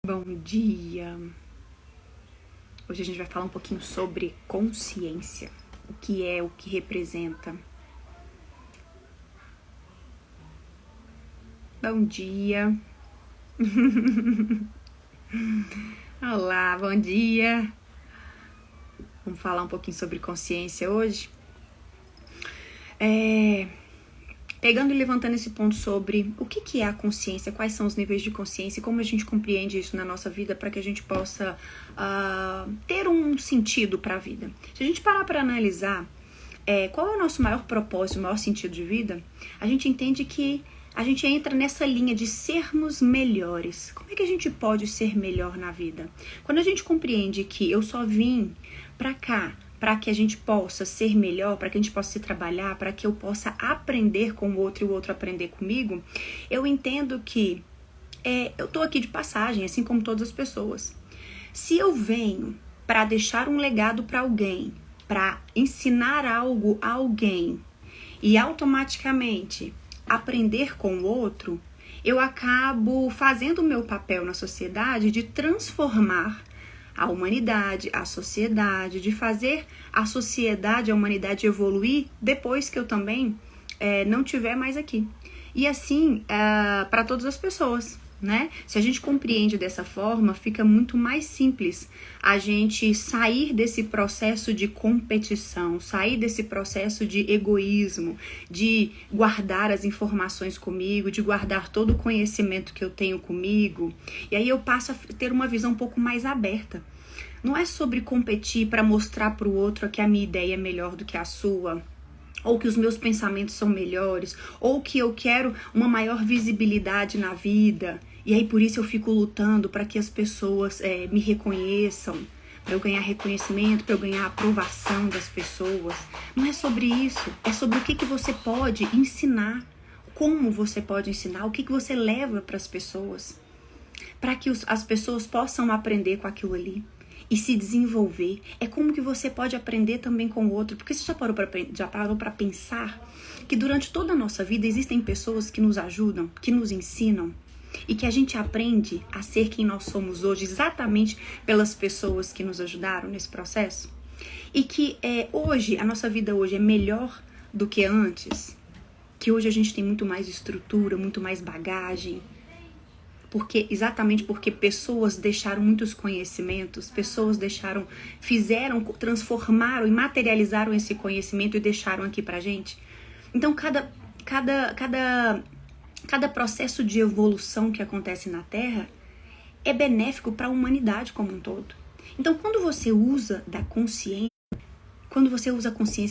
Bom dia! Hoje a gente vai falar um pouquinho sobre consciência. O que representa. Bom dia! Olá, bom dia! Vamos falar um pouquinho sobre consciência hoje. Pegando e levantando esse ponto sobre o que é a consciência, quais são os níveis de consciência e como a gente compreende isso na nossa vida para que a gente possa ter um sentido para a vida. Se a gente parar para analisar qual é o nosso maior propósito, o maior sentido de vida, a gente entende que a gente entra nessa linha de sermos melhores. Como é que a gente pode ser melhor na vida? Quando a gente compreende que eu só vim para cá para que a gente possa ser melhor, para que a gente possa se trabalhar, para que eu possa aprender com o outro e o outro aprender comigo, eu entendo que eu tô aqui de passagem, assim como todas as pessoas. Se eu venho para deixar um legado para alguém, para ensinar algo a alguém e automaticamente aprender com o outro, eu acabo fazendo o meu papel na sociedade de transformar a humanidade, a sociedade, de fazer a sociedade, a humanidade evoluir depois que eu também não estiver mais aqui. E assim, para todas as pessoas, né? Se a gente compreende dessa forma, fica muito mais simples a gente sair desse processo de competição, sair desse processo de egoísmo, de guardar as informações comigo, de guardar todo o conhecimento que eu tenho comigo. E aí eu passo a ter uma visão um pouco mais aberta. Não é sobre competir para mostrar para o outro que a minha ideia é melhor do que a sua, ou que os meus pensamentos são melhores, ou que eu quero uma maior visibilidade na vida, e aí por isso eu fico lutando para que as pessoas me reconheçam, para eu ganhar reconhecimento, para eu ganhar aprovação das pessoas. Não é sobre isso, é sobre o que você pode ensinar, como você pode ensinar, o que você leva para as pessoas, para que as pessoas possam aprender com aquilo ali e se desenvolver. É como que você pode aprender também com o outro, porque você já parou para pensar que durante toda a nossa vida existem pessoas que nos ajudam, que nos ensinam, e que a gente aprende a ser quem nós somos hoje exatamente pelas pessoas que nos ajudaram nesse processo? E que hoje, a nossa vida hoje é melhor do que antes, que hoje a gente tem muito mais estrutura, muito mais bagagem, exatamente porque pessoas deixaram muitos conhecimentos, pessoas transformaram e materializaram esse conhecimento e deixaram aqui pra gente. Então, cada processo de evolução que acontece na Terra é benéfico para a humanidade como um todo. Então, quando você usa a consciência,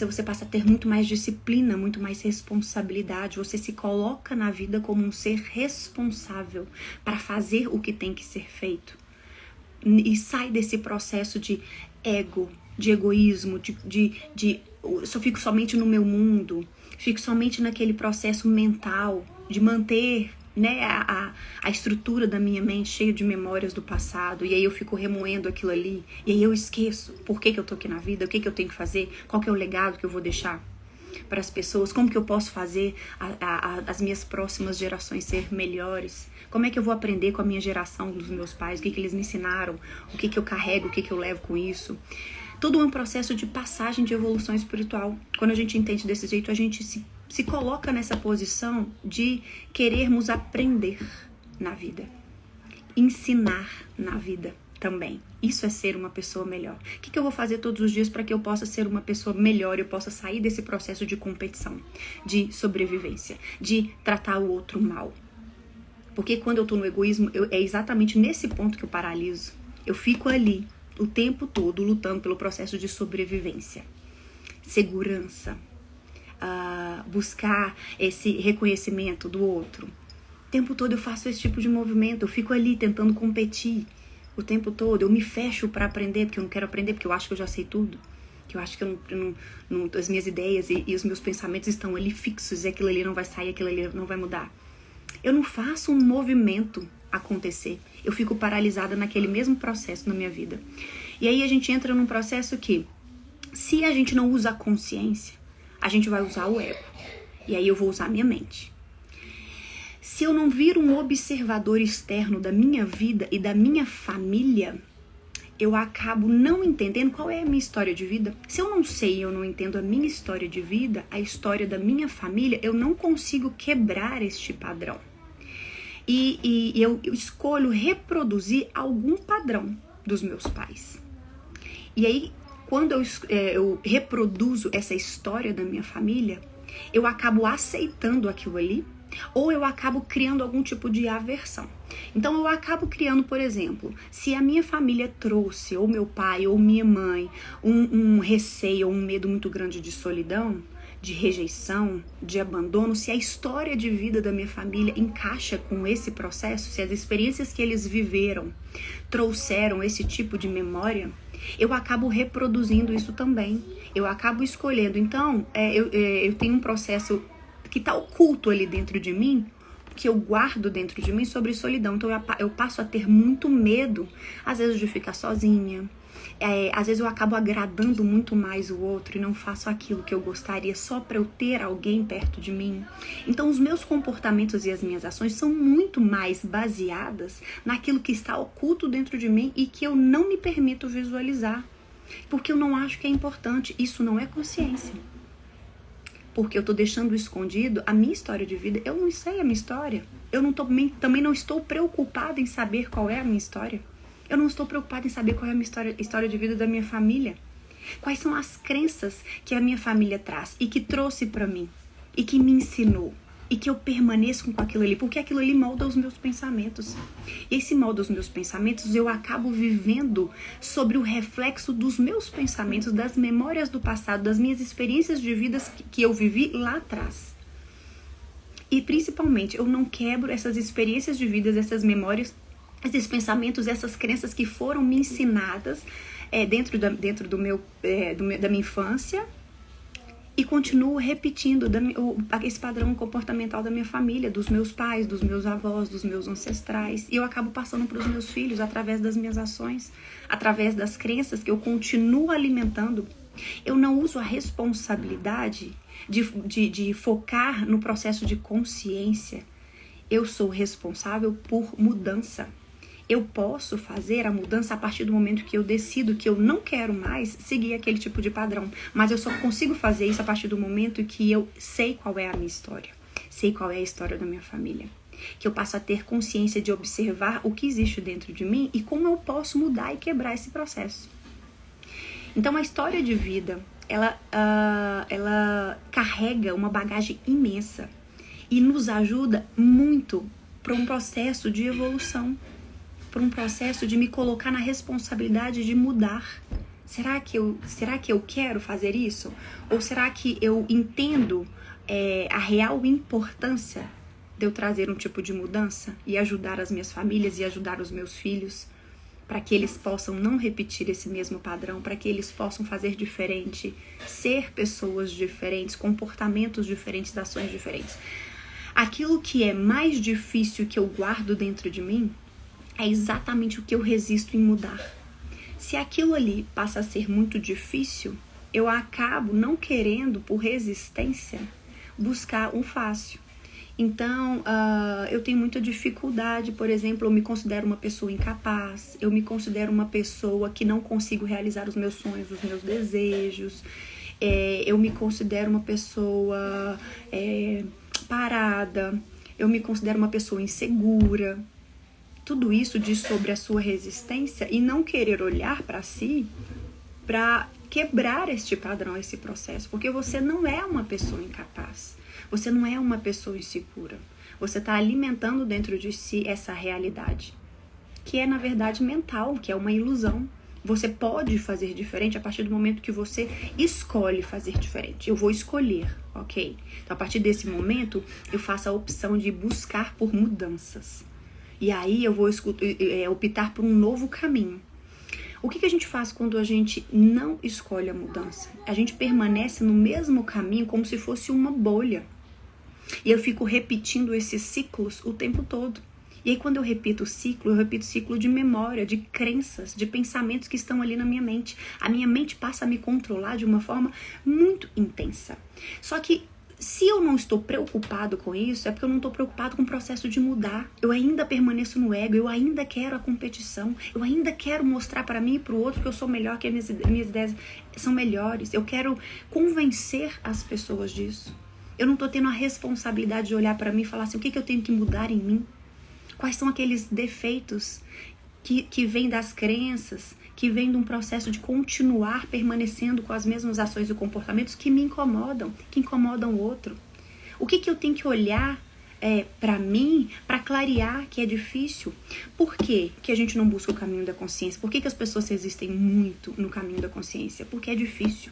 você passa a ter muito mais disciplina, muito mais responsabilidade. Você se coloca na vida como um ser responsável para fazer o que tem que ser feito. E sai desse processo de ego, de egoísmo, de eu só fico somente no meu mundo, fico somente naquele processo mental de manter, né, a estrutura da minha mente cheia de memórias do passado, e aí eu fico remoendo aquilo ali, e aí eu esqueço por que eu tô aqui na vida, o que eu tenho que fazer, qual que é o legado que eu vou deixar para as pessoas, como que eu posso fazer as minhas próximas gerações ser melhores, como é que eu vou aprender com a minha geração dos meus pais, o que eles me ensinaram, o que eu carrego, o que eu levo com isso. Tudo é um processo de passagem de evolução espiritual. Quando a gente entende desse jeito, a gente se coloca nessa posição de querermos aprender na vida, ensinar na vida também. Isso é ser uma pessoa melhor. O que eu vou fazer todos os dias para que eu possa ser uma pessoa melhor, eu possa sair desse processo de competição, de sobrevivência, de tratar o outro mal? Porque quando eu tô no egoísmo, é exatamente nesse ponto que eu paraliso. Eu fico ali o tempo todo lutando pelo processo de sobrevivência, segurança, buscar esse reconhecimento do outro. O tempo todo eu faço esse tipo de movimento, eu fico ali tentando competir o tempo todo, eu me fecho para aprender, porque eu não quero aprender, porque eu acho que eu já sei tudo, que eu acho que as minhas ideias e os meus pensamentos estão ali fixos, e aquilo ali não vai sair, aquilo ali não vai mudar. Eu não faço um movimento acontecer, eu fico paralisada naquele mesmo processo na minha vida. E aí a gente entra num processo que, se a gente não usa a consciência, a gente vai usar o ego. E aí eu vou usar a minha mente. Se eu não vir um observador externo da minha vida e da minha família, eu acabo não entendendo qual é a minha história de vida. Se eu não sei, eu não entendo a minha história de vida, a história da minha família, eu não consigo quebrar este padrão. E eu escolho reproduzir algum padrão dos meus pais. E aí, quando eu reproduzo essa história da minha família, eu acabo aceitando aquilo ali, ou eu acabo criando algum tipo de aversão. Então eu acabo criando, por exemplo, se a minha família trouxe, ou meu pai, ou minha mãe, um receio, ou um medo muito grande de solidão, de rejeição, de abandono, se a história de vida da minha família encaixa com esse processo, se as experiências que eles viveram trouxeram esse tipo de memória, eu acabo reproduzindo isso também. Eu acabo escolhendo. Então, eu tenho um processo que está oculto ali dentro de mim, que eu guardo dentro de mim sobre solidão. Então eu passo a ter muito medo, às vezes, de ficar sozinha. Às vezes eu acabo agradando muito mais o outro e não faço aquilo que eu gostaria só para eu ter alguém perto de mim. Então os meus comportamentos e as minhas ações são muito mais baseadas naquilo que está oculto dentro de mim e que eu não me permito visualizar, porque eu não acho que é importante. Isso não é consciência. Porque eu estou deixando escondido a minha história de vida. Eu não sei a minha história. Eu também não estou preocupada em saber qual é a minha história. Eu não estou preocupada em saber qual é a minha história de vida da minha família. Quais são as crenças que a minha família traz e que trouxe para mim e que me ensinou e que eu permaneço com aquilo ali, porque aquilo ali molda os meus pensamentos. E esse molda os meus pensamentos, eu acabo vivendo sobre o reflexo dos meus pensamentos, das memórias do passado, das minhas experiências de vida que eu vivi lá atrás. E principalmente, eu não quebro essas experiências de vida, essas memórias, esses pensamentos, essas crenças que foram me ensinadas dentro da minha infância, e continuo repetindo esse padrão comportamental da minha família, dos meus pais, dos meus avós, dos meus ancestrais. E eu acabo passando para os meus filhos através das minhas ações, através das crenças que eu continuo alimentando. Eu não uso a responsabilidade de focar no processo de consciência. Eu sou responsável por mudança. Eu posso fazer a mudança a partir do momento que eu decido que eu não quero mais seguir aquele tipo de padrão. Mas eu só consigo fazer isso a partir do momento que eu sei qual é a minha história. Sei qual é a história da minha família. Que eu passo a ter consciência de observar o que existe dentro de mim e como eu posso mudar e quebrar esse processo. Então a história de vida, ela carrega uma bagagem imensa e nos ajuda muito para um processo de evolução. Por um processo de me colocar na responsabilidade de mudar. Será que eu quero fazer isso? Ou será que eu entendo a real importância de eu trazer um tipo de mudança e ajudar as minhas famílias e ajudar os meus filhos para que eles possam não repetir esse mesmo padrão, para que eles possam fazer diferente, ser pessoas diferentes, comportamentos diferentes, ações diferentes. Aquilo que é mais difícil que eu guardo dentro de mim é exatamente o que eu resisto em mudar. Se aquilo ali passa a ser muito difícil, eu acabo não querendo, por resistência, buscar um fácil. Então, eu tenho muita dificuldade, por exemplo, eu me considero uma pessoa incapaz, eu me considero uma pessoa que não consigo realizar os meus sonhos, os meus desejos, eu me considero uma pessoa parada, eu me considero uma pessoa insegura. Tudo isso diz sobre a sua resistência e não querer olhar para si para quebrar este padrão, esse processo. Porque você não é uma pessoa incapaz. Você não é uma pessoa insegura. Você está alimentando dentro de si essa realidade, que é, na verdade, mental, que é uma ilusão. Você pode fazer diferente a partir do momento que você escolhe fazer diferente. Eu vou escolher, ok? Então, a partir desse momento, eu faço a opção de buscar por mudanças. E aí eu vou optar por um novo caminho. O que a gente faz quando a gente não escolhe a mudança? A gente permanece no mesmo caminho como se fosse uma bolha. E eu fico repetindo esses ciclos o tempo todo. E aí quando eu repito ciclo de memória, de crenças, de pensamentos que estão ali na minha mente. A minha mente passa a me controlar de uma forma muito intensa. Só que Se eu não estou preocupado com isso, é porque eu não estou preocupado com o processo de mudar. Eu ainda permaneço no ego, eu ainda quero a competição, eu ainda quero mostrar para mim e para o outro que eu sou melhor, que as minhas ideias são melhores. Eu quero convencer as pessoas disso. Eu não estou tendo a responsabilidade de olhar para mim e falar assim, o que eu tenho que mudar em mim? Quais são aqueles defeitos que vêm das crenças, que vêm de um processo de continuar permanecendo com as mesmas ações e comportamentos que me incomodam, que incomodam o outro. O que eu tenho que olhar para mim, para clarear que é difícil? Por que a gente não busca o caminho da consciência? Por que as pessoas resistem muito no caminho da consciência? Porque é difícil.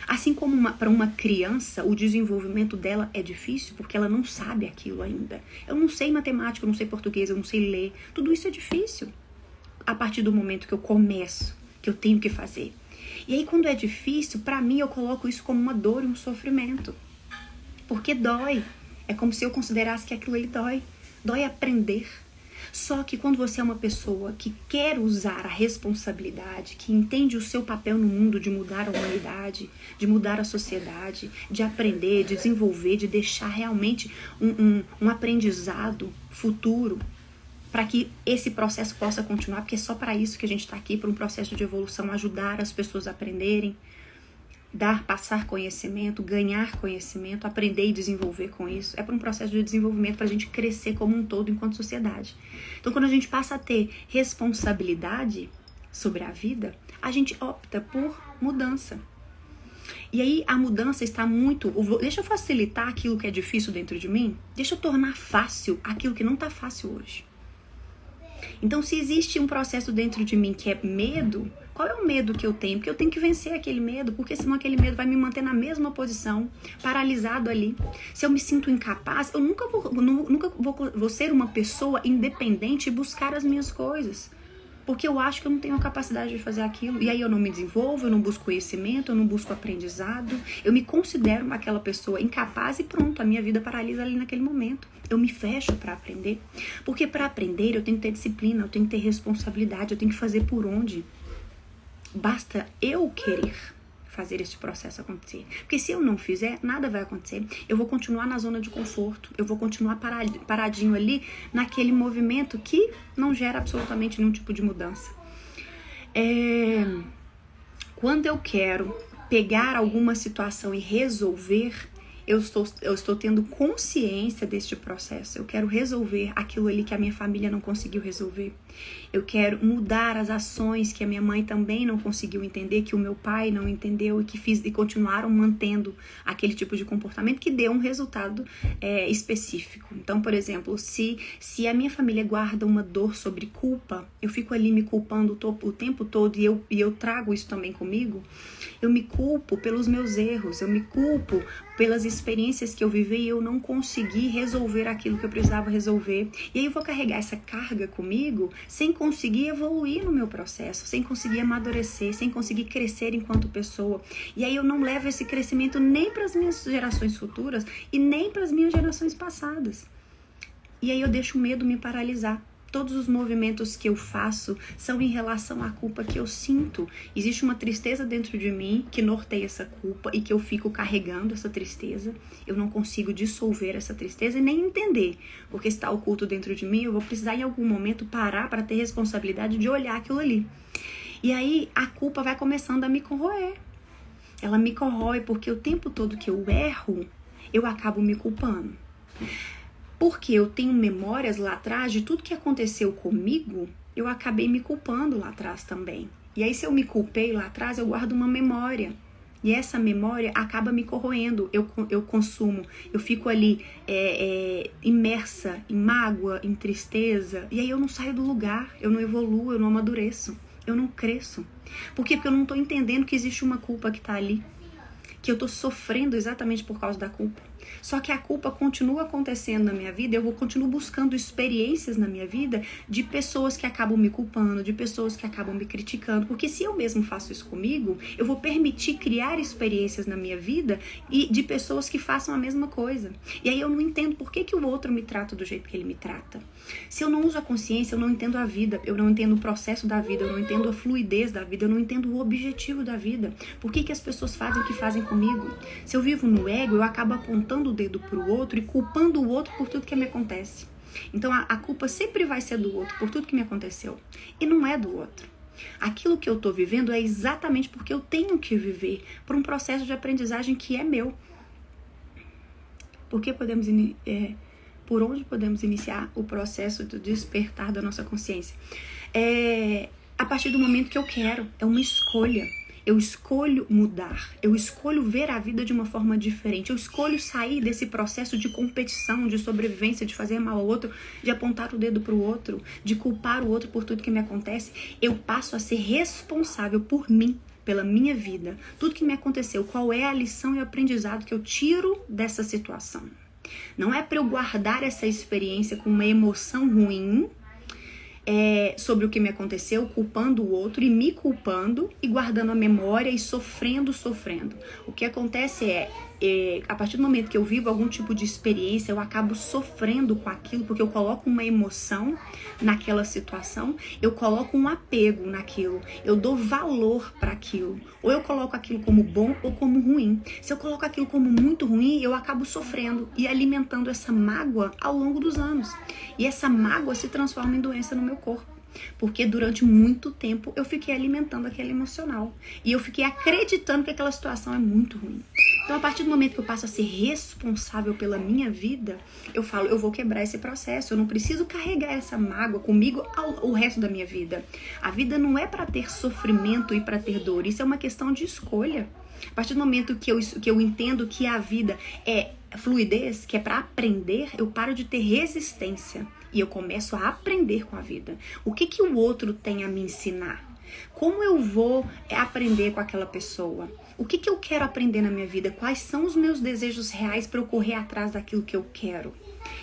Assim como para uma criança, o desenvolvimento dela é difícil porque ela não sabe aquilo ainda. Eu não sei matemática, eu não sei português, eu não sei ler. Tudo isso é difícil. A partir do momento que eu começo, que eu tenho que fazer. E aí quando é difícil, pra mim eu coloco isso como uma dor e um sofrimento. Porque dói. É como se eu considerasse que aquilo ali dói. Dói aprender. Só que quando você é uma pessoa que quer usar a responsabilidade, que entende o seu papel no mundo de mudar a humanidade, de mudar a sociedade, de aprender, de desenvolver, de deixar realmente um aprendizado futuro, para que esse processo possa continuar, porque é só para isso que a gente está aqui, para um processo de evolução, ajudar as pessoas a aprenderem, passar conhecimento, ganhar conhecimento, aprender e desenvolver com isso. É para um processo de desenvolvimento, para a gente crescer como um todo enquanto sociedade. Então, quando a gente passa a ter responsabilidade sobre a vida, a gente opta por mudança. E aí a mudança está muito... Deixa eu facilitar aquilo que é difícil dentro de mim, deixa eu tornar fácil aquilo que não está fácil hoje. Então, se existe um processo dentro de mim que é medo, qual é o medo que eu tenho? Porque eu tenho que vencer aquele medo, porque senão aquele medo vai me manter na mesma posição, paralisado ali. Se eu me sinto incapaz, eu nunca vou ser uma pessoa independente e buscar as minhas coisas. Porque eu acho que eu não tenho a capacidade de fazer aquilo. E aí eu não me desenvolvo, eu não busco conhecimento, eu não busco aprendizado. Eu me considero aquela pessoa incapaz e pronto, a minha vida paralisa ali naquele momento. Eu me fecho para aprender. Porque para aprender eu tenho que ter disciplina, eu tenho que ter responsabilidade, eu tenho que fazer por onde. Basta eu querer fazer esse processo acontecer. Porque se eu não fizer, nada vai acontecer. Eu vou continuar na zona de conforto. Eu vou continuar paradinho ali naquele movimento que não gera absolutamente nenhum tipo de mudança. Quando eu quero pegar alguma situação e resolver, eu estou tendo consciência deste processo. Eu quero resolver aquilo ali que a minha família não conseguiu resolver. Eu quero mudar as ações que a minha mãe também não conseguiu entender, que o meu pai não entendeu e continuaram mantendo aquele tipo de comportamento que deu um resultado específico. Então, por exemplo, se a minha família guarda uma dor sobre culpa, eu fico ali me culpando o tempo todo e eu trago isso também comigo, eu me culpo pelos meus erros, eu me culpo pelas experiências que eu vivi e eu não consegui resolver aquilo que eu precisava resolver. E aí eu vou carregar essa carga comigo sem conseguir evoluir no meu processo, sem conseguir amadurecer, sem conseguir crescer enquanto pessoa. E aí eu não levo esse crescimento nem para as minhas gerações futuras e nem para as minhas gerações passadas. E aí eu deixo o medo me paralisar. Todos os movimentos que eu faço são em relação à culpa que eu sinto. Existe uma tristeza dentro de mim que norteia essa culpa e que eu fico carregando essa tristeza. Eu não consigo dissolver essa tristeza e nem entender. Porque está oculto dentro de mim, eu vou precisar em algum momento parar para ter responsabilidade de olhar aquilo ali. E aí a culpa vai começando a me corroer. Ela me corrói porque o tempo todo que eu erro, eu acabo me culpando. Porque eu tenho memórias lá atrás de tudo que aconteceu comigo, eu acabei me culpando lá atrás também. E aí se eu me culpei lá atrás, eu guardo uma memória. E essa memória acaba me corroendo. Eu consumo, eu fico ali imersa em mágoa, em tristeza. E aí eu não saio do lugar, eu não evoluo, eu não amadureço, eu não cresço. Por quê? Porque eu não estou entendendo que existe uma culpa que está ali. Que eu estou sofrendo exatamente por causa da culpa. Só que a culpa continua acontecendo na minha vida, eu continuo buscando experiências na minha vida de pessoas que acabam me culpando, de pessoas que acabam me criticando, porque se eu mesmo faço isso comigo, eu vou permitir criar experiências na minha vida e de pessoas que façam a mesma coisa. E aí eu não entendo por que o outro me trata do jeito que ele me trata. Se eu não uso a consciência, eu não entendo a vida, eu não entendo o processo da vida, eu não entendo a fluidez da vida, eu não entendo o objetivo da vida. Por que as pessoas fazem o que fazem comigo? Se eu vivo no ego, eu acabo apontando apontando o dedo pro outro e culpando o outro por tudo que me acontece. Então a culpa sempre vai ser do outro por tudo que me aconteceu. E não é do outro. Aquilo que eu tô vivendo é exatamente porque eu tenho que viver por um processo de aprendizagem que é meu. Por onde podemos iniciar o processo do despertar da nossa consciência? A partir do momento que eu quero, é uma escolha. Eu escolho mudar, eu escolho ver a vida de uma forma diferente, eu escolho sair desse processo de competição, de sobrevivência, de fazer mal ao outro, de apontar o dedo pro outro, de culpar o outro por tudo que me acontece. Eu passo a ser responsável por mim, pela minha vida, tudo que me aconteceu, qual é a lição e o aprendizado que eu tiro dessa situação. Não é para eu guardar essa experiência com uma emoção ruim, sobre o que me aconteceu, culpando o outro e me culpando e guardando a memória e sofrendo. O que acontece a partir do momento que eu vivo algum tipo de experiência, eu acabo sofrendo com aquilo, porque eu coloco uma emoção naquela situação, eu coloco um apego naquilo, eu dou valor para aquilo, ou eu coloco aquilo como bom ou como ruim. Se eu coloco aquilo como muito ruim, eu acabo sofrendo e alimentando essa mágoa ao longo dos anos. E essa mágoa se transforma em doença no meu corpo. Porque durante muito tempo eu fiquei alimentando aquele emocional. E eu fiquei acreditando que aquela situação é muito ruim. Então, a partir do momento que eu passo a ser responsável pela minha vida, eu falo, eu vou quebrar esse processo. Eu não preciso carregar essa mágoa comigo o resto da minha vida. A vida não é para ter sofrimento e para ter dor. Isso é uma questão de escolha. A partir do momento que eu entendo que a vida é fluidez, que é para aprender, eu paro de ter resistência e eu começo a aprender com a vida. O que o outro tem a me ensinar? Como eu vou aprender com aquela pessoa? O que eu quero aprender na minha vida? Quais são os meus desejos reais para eu correr atrás daquilo que eu quero?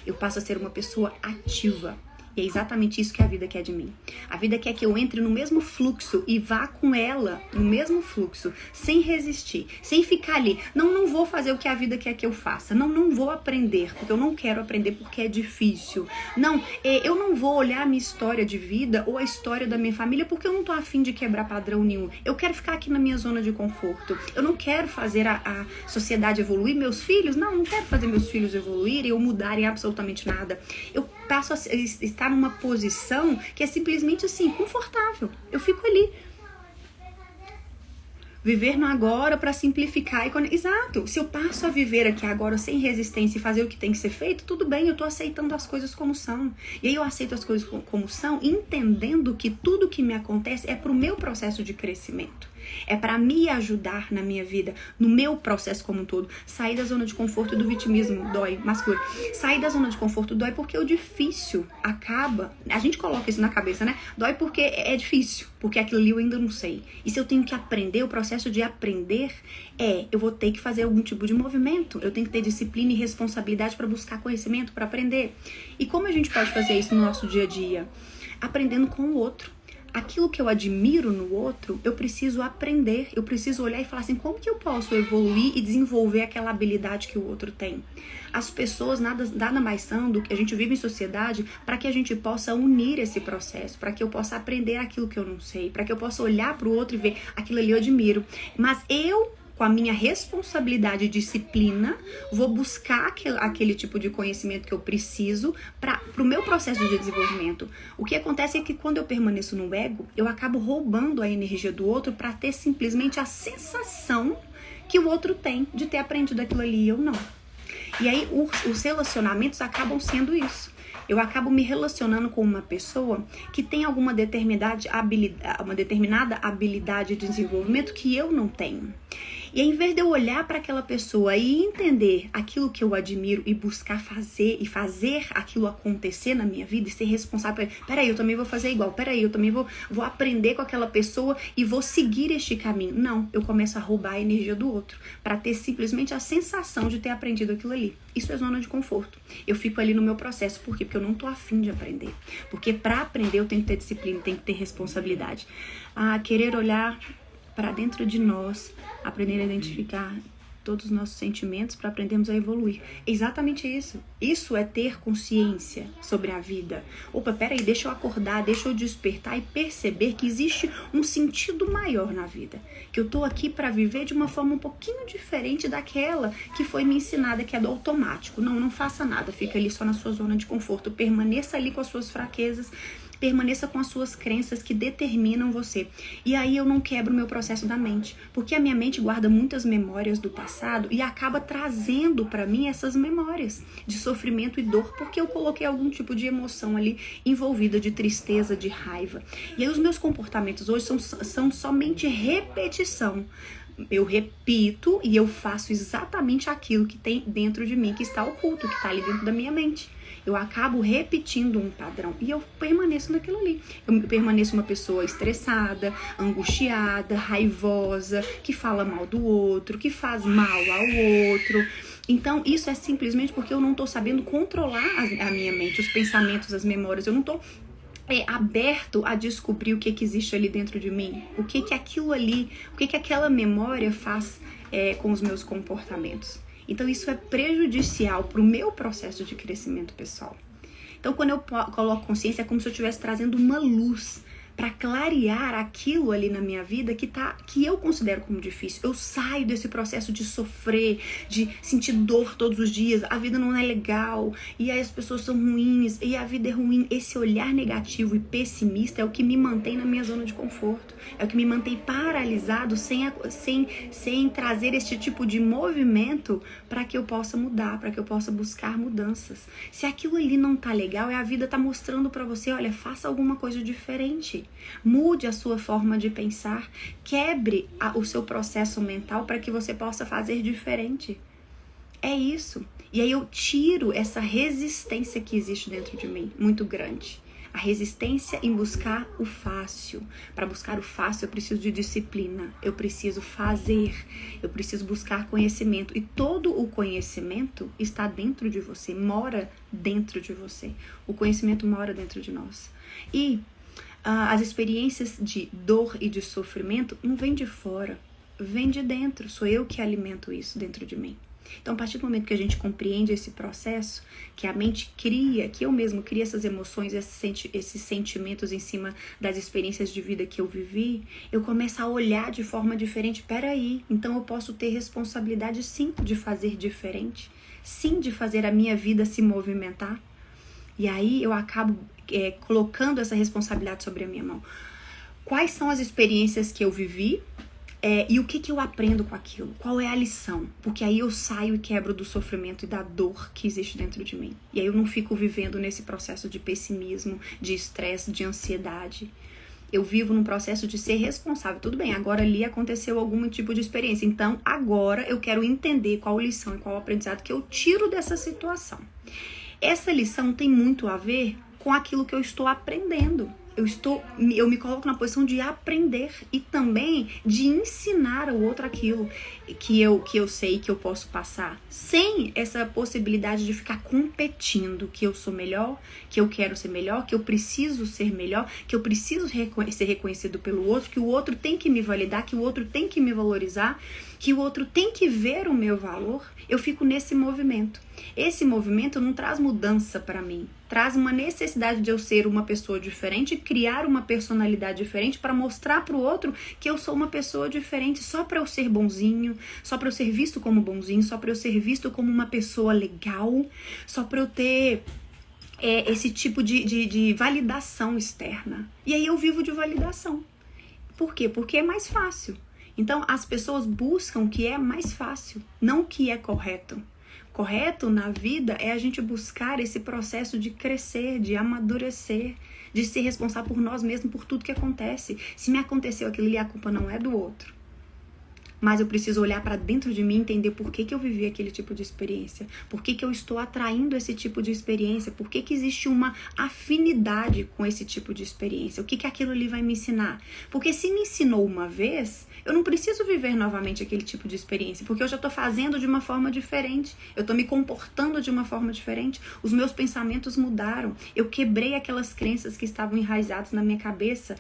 Eu passo a ser uma pessoa ativa. E é exatamente isso que a vida quer de mim. A vida quer que eu entre no mesmo fluxo e vá com ela no mesmo fluxo, sem resistir, sem ficar ali. Não vou fazer o que a vida quer que eu faça. Não vou aprender, porque eu não quero aprender porque é difícil. Eu não vou olhar a minha história de vida ou a história da minha família porque eu não tô afim de quebrar padrão nenhum. Eu quero ficar aqui na minha zona de conforto. Eu não quero fazer a sociedade evoluir, meus filhos. Não quero fazer meus filhos evoluírem ou mudarem absolutamente nada. Eu passo a estar numa posição que é simplesmente assim, confortável. Eu fico ali. Viver no agora para simplificar. Exato. Se eu passo a viver aqui agora sem resistência e fazer o que tem que ser feito, tudo bem, eu tô aceitando as coisas como são. E aí eu aceito as coisas como são, entendendo que tudo que me acontece é pro meu processo de crescimento. É para me ajudar na minha vida, no meu processo como um todo. Sair da zona de conforto e do vitimismo dói, masculino. Sair da zona de conforto dói porque o difícil acaba. A gente coloca isso na cabeça, né? Dói porque é difícil, porque aquilo ali eu ainda não sei. E se eu tenho que aprender, o processo de aprender eu vou ter que fazer algum tipo de movimento. Eu tenho que ter disciplina e responsabilidade para buscar conhecimento, para aprender. E como a gente pode fazer isso no nosso dia a dia? Aprendendo com o outro. Aquilo que eu admiro no outro, eu preciso aprender, eu preciso olhar e falar assim, como que eu posso evoluir e desenvolver aquela habilidade que o outro tem? As pessoas nada mais são do que a gente vive em sociedade para que a gente possa unir esse processo, para que eu possa aprender aquilo que eu não sei, para que eu possa olhar para o outro e ver aquilo ali eu admiro. Mas eu, com a minha responsabilidade e disciplina, vou buscar aquele tipo de conhecimento que eu preciso para o meu processo de desenvolvimento. O que acontece é que quando eu permaneço no ego, eu acabo roubando a energia do outro para ter simplesmente a sensação que o outro tem de ter aprendido aquilo ali e eu não. E aí os relacionamentos acabam sendo isso. Eu acabo me relacionando com uma pessoa que tem alguma determinada habilidade de desenvolvimento que eu não tenho. E ao invés de eu olhar para aquela pessoa e entender aquilo que eu admiro e buscar fazer e fazer aquilo acontecer na minha vida e ser responsável, peraí, eu também vou fazer igual, peraí, eu também vou aprender com aquela pessoa e vou seguir este caminho. Não, eu começo a roubar a energia do outro para ter simplesmente a sensação de ter aprendido aquilo ali. Isso é zona de conforto. Eu fico ali no meu processo. Por quê? Porque eu não tô afim de aprender. Porque para aprender eu tenho que ter disciplina, tenho que ter responsabilidade. Querer olhar para dentro de nós, aprender a identificar todos os nossos sentimentos para aprendermos a evoluir. É exatamente isso. Isso é ter consciência sobre a vida. Opa, peraí, deixa eu acordar, deixa eu despertar e perceber que existe um sentido maior na vida. Que eu tô aqui para viver de uma forma um pouquinho diferente daquela que foi me ensinada, que é do automático. Não faça nada, fica ali só na sua zona de conforto, permaneça ali com as suas fraquezas, permaneça com as suas crenças que determinam você. E aí eu não quebro o meu processo da mente, porque a minha mente guarda muitas memórias do passado e acaba trazendo para mim essas memórias de sofrimento e dor, porque eu coloquei algum tipo de emoção ali envolvida, de tristeza, de raiva. E aí os meus comportamentos hoje são somente repetição. Eu repito e eu faço exatamente aquilo que tem dentro de mim, que está oculto, que está ali dentro da minha mente. Eu acabo repetindo um padrão e eu permaneço naquilo ali. Eu permaneço uma pessoa estressada, angustiada, raivosa, que fala mal do outro, que faz mal ao outro. Então, isso é simplesmente porque eu não estou sabendo controlar a minha mente, os pensamentos, as memórias. Eu não estou aberto a descobrir o que existe ali dentro de mim. O que aquilo ali, o que aquela memória faz com os meus comportamentos. Então isso é prejudicial para o meu processo de crescimento pessoal. Então quando eu coloco consciência é como se eu estivesse trazendo uma luz para clarear aquilo ali na minha vida que eu considero como difícil. Eu saio desse processo de sofrer, de sentir dor todos os dias. A vida não é legal, e aí as pessoas são ruins, e a vida é ruim. Esse olhar negativo e pessimista é o que me mantém na minha zona de conforto. É o que me mantém paralisado sem trazer esse tipo de movimento para que eu possa mudar, para que eu possa buscar mudanças. Se aquilo ali não tá legal, a vida tá mostrando para você, olha, faça alguma coisa diferente. Mude a sua forma de pensar, quebre o seu processo mental para que você possa fazer diferente. É isso. E aí eu tiro essa resistência que existe dentro de mim, muito grande. A resistência em buscar o fácil. Para buscar o fácil eu preciso de disciplina, eu preciso fazer, eu preciso buscar conhecimento. E todo o conhecimento está dentro de você, mora dentro de você. O conhecimento mora dentro de nós. E as experiências de dor e de sofrimento não vêm de fora, vêm de dentro. Sou eu que alimento isso dentro de mim. Então, a partir do momento que a gente compreende esse processo, que a mente cria, que eu mesmo crio essas emoções, esses sentimentos em cima das experiências de vida que eu vivi, eu começo a olhar de forma diferente. Peraí, então eu posso ter responsabilidade sim de fazer diferente, sim de fazer a minha vida se movimentar. E aí eu acabo colocando essa responsabilidade sobre a minha mão. Quais são as experiências que eu vivi? E o que eu aprendo com aquilo? Qual é a lição? Porque aí eu saio e quebro do sofrimento e da dor que existe dentro de mim. E aí eu não fico vivendo nesse processo de pessimismo, de estresse, de ansiedade. Eu vivo num processo de ser responsável. Tudo bem, agora ali aconteceu algum tipo de experiência. Então agora eu quero entender qual lição e qual aprendizado que eu tiro dessa situação. Essa lição tem muito a ver com aquilo que eu estou aprendendo. Eu me coloco na posição de aprender e também de ensinar ao outro aquilo que eu sei que eu posso passar, sem essa possibilidade de ficar competindo, que eu sou melhor, que eu quero ser melhor, que eu preciso ser melhor, que eu preciso ser reconhecido pelo outro, que o outro tem que me validar, que o outro tem que me valorizar, que o outro tem que ver o meu valor. Eu fico nesse movimento. Esse movimento não traz mudança para mim, traz uma necessidade de eu ser uma pessoa diferente, criar uma personalidade diferente para mostrar para o outro que eu sou uma pessoa diferente, só para eu ser bonzinho, só para eu ser visto como bonzinho, só para eu ser visto como uma pessoa legal, só para eu ter esse tipo de validação externa. E aí eu vivo de validação. Por quê? Porque é mais fácil. Então as pessoas buscam o que é mais fácil, não o que é correto. Correto na vida é a gente buscar esse processo de crescer, de amadurecer, de ser responsável por nós mesmos, por tudo que acontece. Se me aconteceu aquilo ali, a culpa não é do outro. Mas eu preciso olhar para dentro de mim e entender por que eu vivi aquele tipo de experiência. Por que eu estou atraindo esse tipo de experiência. Por que existe uma afinidade com esse tipo de experiência. O que aquilo ali vai me ensinar. Porque se me ensinou uma vez, eu não preciso viver novamente aquele tipo de experiência. Porque eu já estou fazendo de uma forma diferente. Eu estou me comportando de uma forma diferente. Os meus pensamentos mudaram. Eu quebrei aquelas crenças que estavam enraizadas na minha cabeça,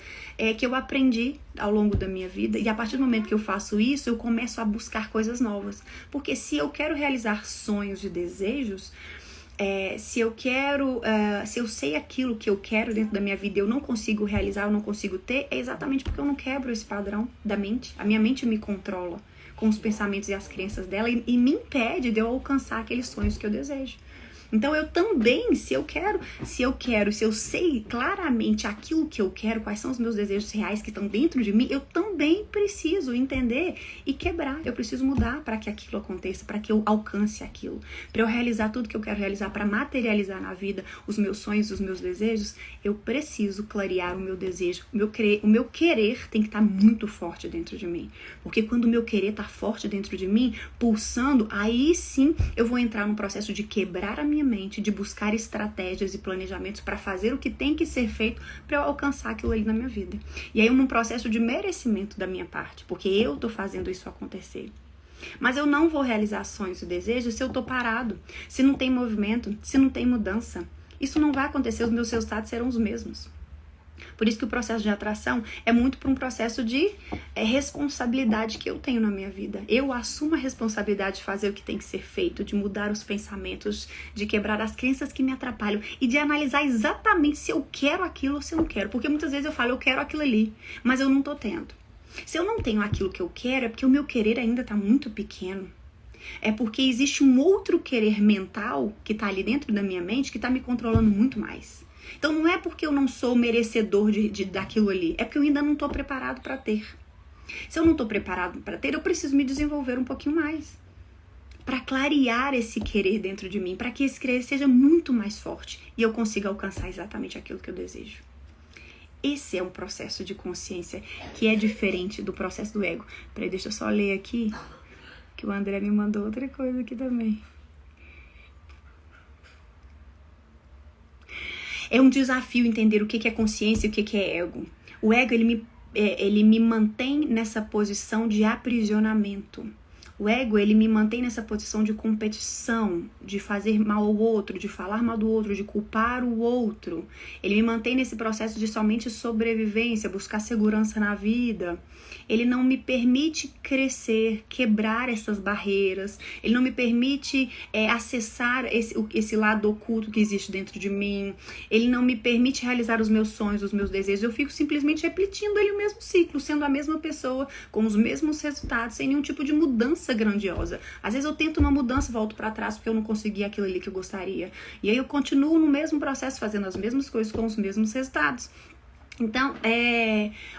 que eu aprendi ao longo da minha vida. E a partir do momento que eu faço isso, eu começo a buscar coisas novas. Porque se eu quero realizar sonhos e desejos, se eu sei aquilo que eu quero dentro da minha vida e eu não consigo realizar, eu não consigo ter, é exatamente porque eu não quebro esse padrão da mente. A minha mente me controla com os pensamentos e as crenças dela e me impede de eu alcançar aqueles sonhos que eu desejo. Então eu também, se eu sei claramente aquilo que eu quero, quais são os meus desejos reais que estão dentro de mim, eu também preciso entender e quebrar. Eu preciso mudar para que aquilo aconteça, para que eu alcance aquilo, para eu realizar tudo que eu quero realizar, para materializar na vida os meus sonhos, os meus desejos. Eu preciso clarear o meu desejo. O meu querer tem que estar muito forte dentro de mim, porque quando o meu querer está forte dentro de mim, pulsando, aí sim eu vou entrar num processo de quebrar a minha mente, de buscar estratégias e planejamentos para fazer o que tem que ser feito para eu alcançar aquilo ali na minha vida. E aí um processo de merecimento da minha parte, porque eu tô fazendo isso acontecer. Mas eu não vou realizar sonhos e desejos se eu tô parado, se não tem movimento, se não tem mudança. Isso não vai acontecer, os meus resultados serão os mesmos. Por isso que o processo de atração é muito para um processo de responsabilidade que eu tenho na minha vida. Eu assumo a responsabilidade de fazer o que tem que ser feito, de mudar os pensamentos, de quebrar as crenças que me atrapalham e de analisar exatamente se eu quero aquilo ou se eu não quero. Porque muitas vezes eu falo, eu quero aquilo ali, mas eu não tô tendo. Se eu não tenho aquilo que eu quero, é porque o meu querer ainda tá muito pequeno. É porque existe um outro querer mental que tá ali dentro da minha mente que tá me controlando muito mais. Então não é porque eu não sou merecedor daquilo ali, é porque eu ainda não estou preparado para ter. Se eu não estou preparado para ter, eu preciso me desenvolver um pouquinho mais. Para clarear esse querer dentro de mim, para que esse querer seja muito mais forte e eu consiga alcançar exatamente aquilo que eu desejo. Esse é um processo de consciência que é diferente do processo do ego. Peraí, deixa eu só ler aqui, que o André me mandou outra coisa aqui também. É um desafio entender o que é consciência e o que é ego. O ego, ele me mantém nessa posição de aprisionamento. O ego, ele me mantém nessa posição de competição, de fazer mal ao outro, de falar mal do outro, de culpar o outro. Ele me mantém nesse processo de somente sobrevivência, buscar segurança na vida. Ele não me permite crescer, quebrar essas barreiras. Ele não me permite acessar esse lado oculto que existe dentro de mim. Ele não me permite realizar os meus sonhos, os meus desejos. Eu fico simplesmente repetindo ali o mesmo ciclo, sendo a mesma pessoa, com os mesmos resultados, sem nenhum tipo de mudança grandiosa. Às vezes eu tento uma mudança, volto para trás porque eu não consegui aquilo ali que eu gostaria. E aí eu continuo no mesmo processo, fazendo as mesmas coisas com os mesmos resultados. Então,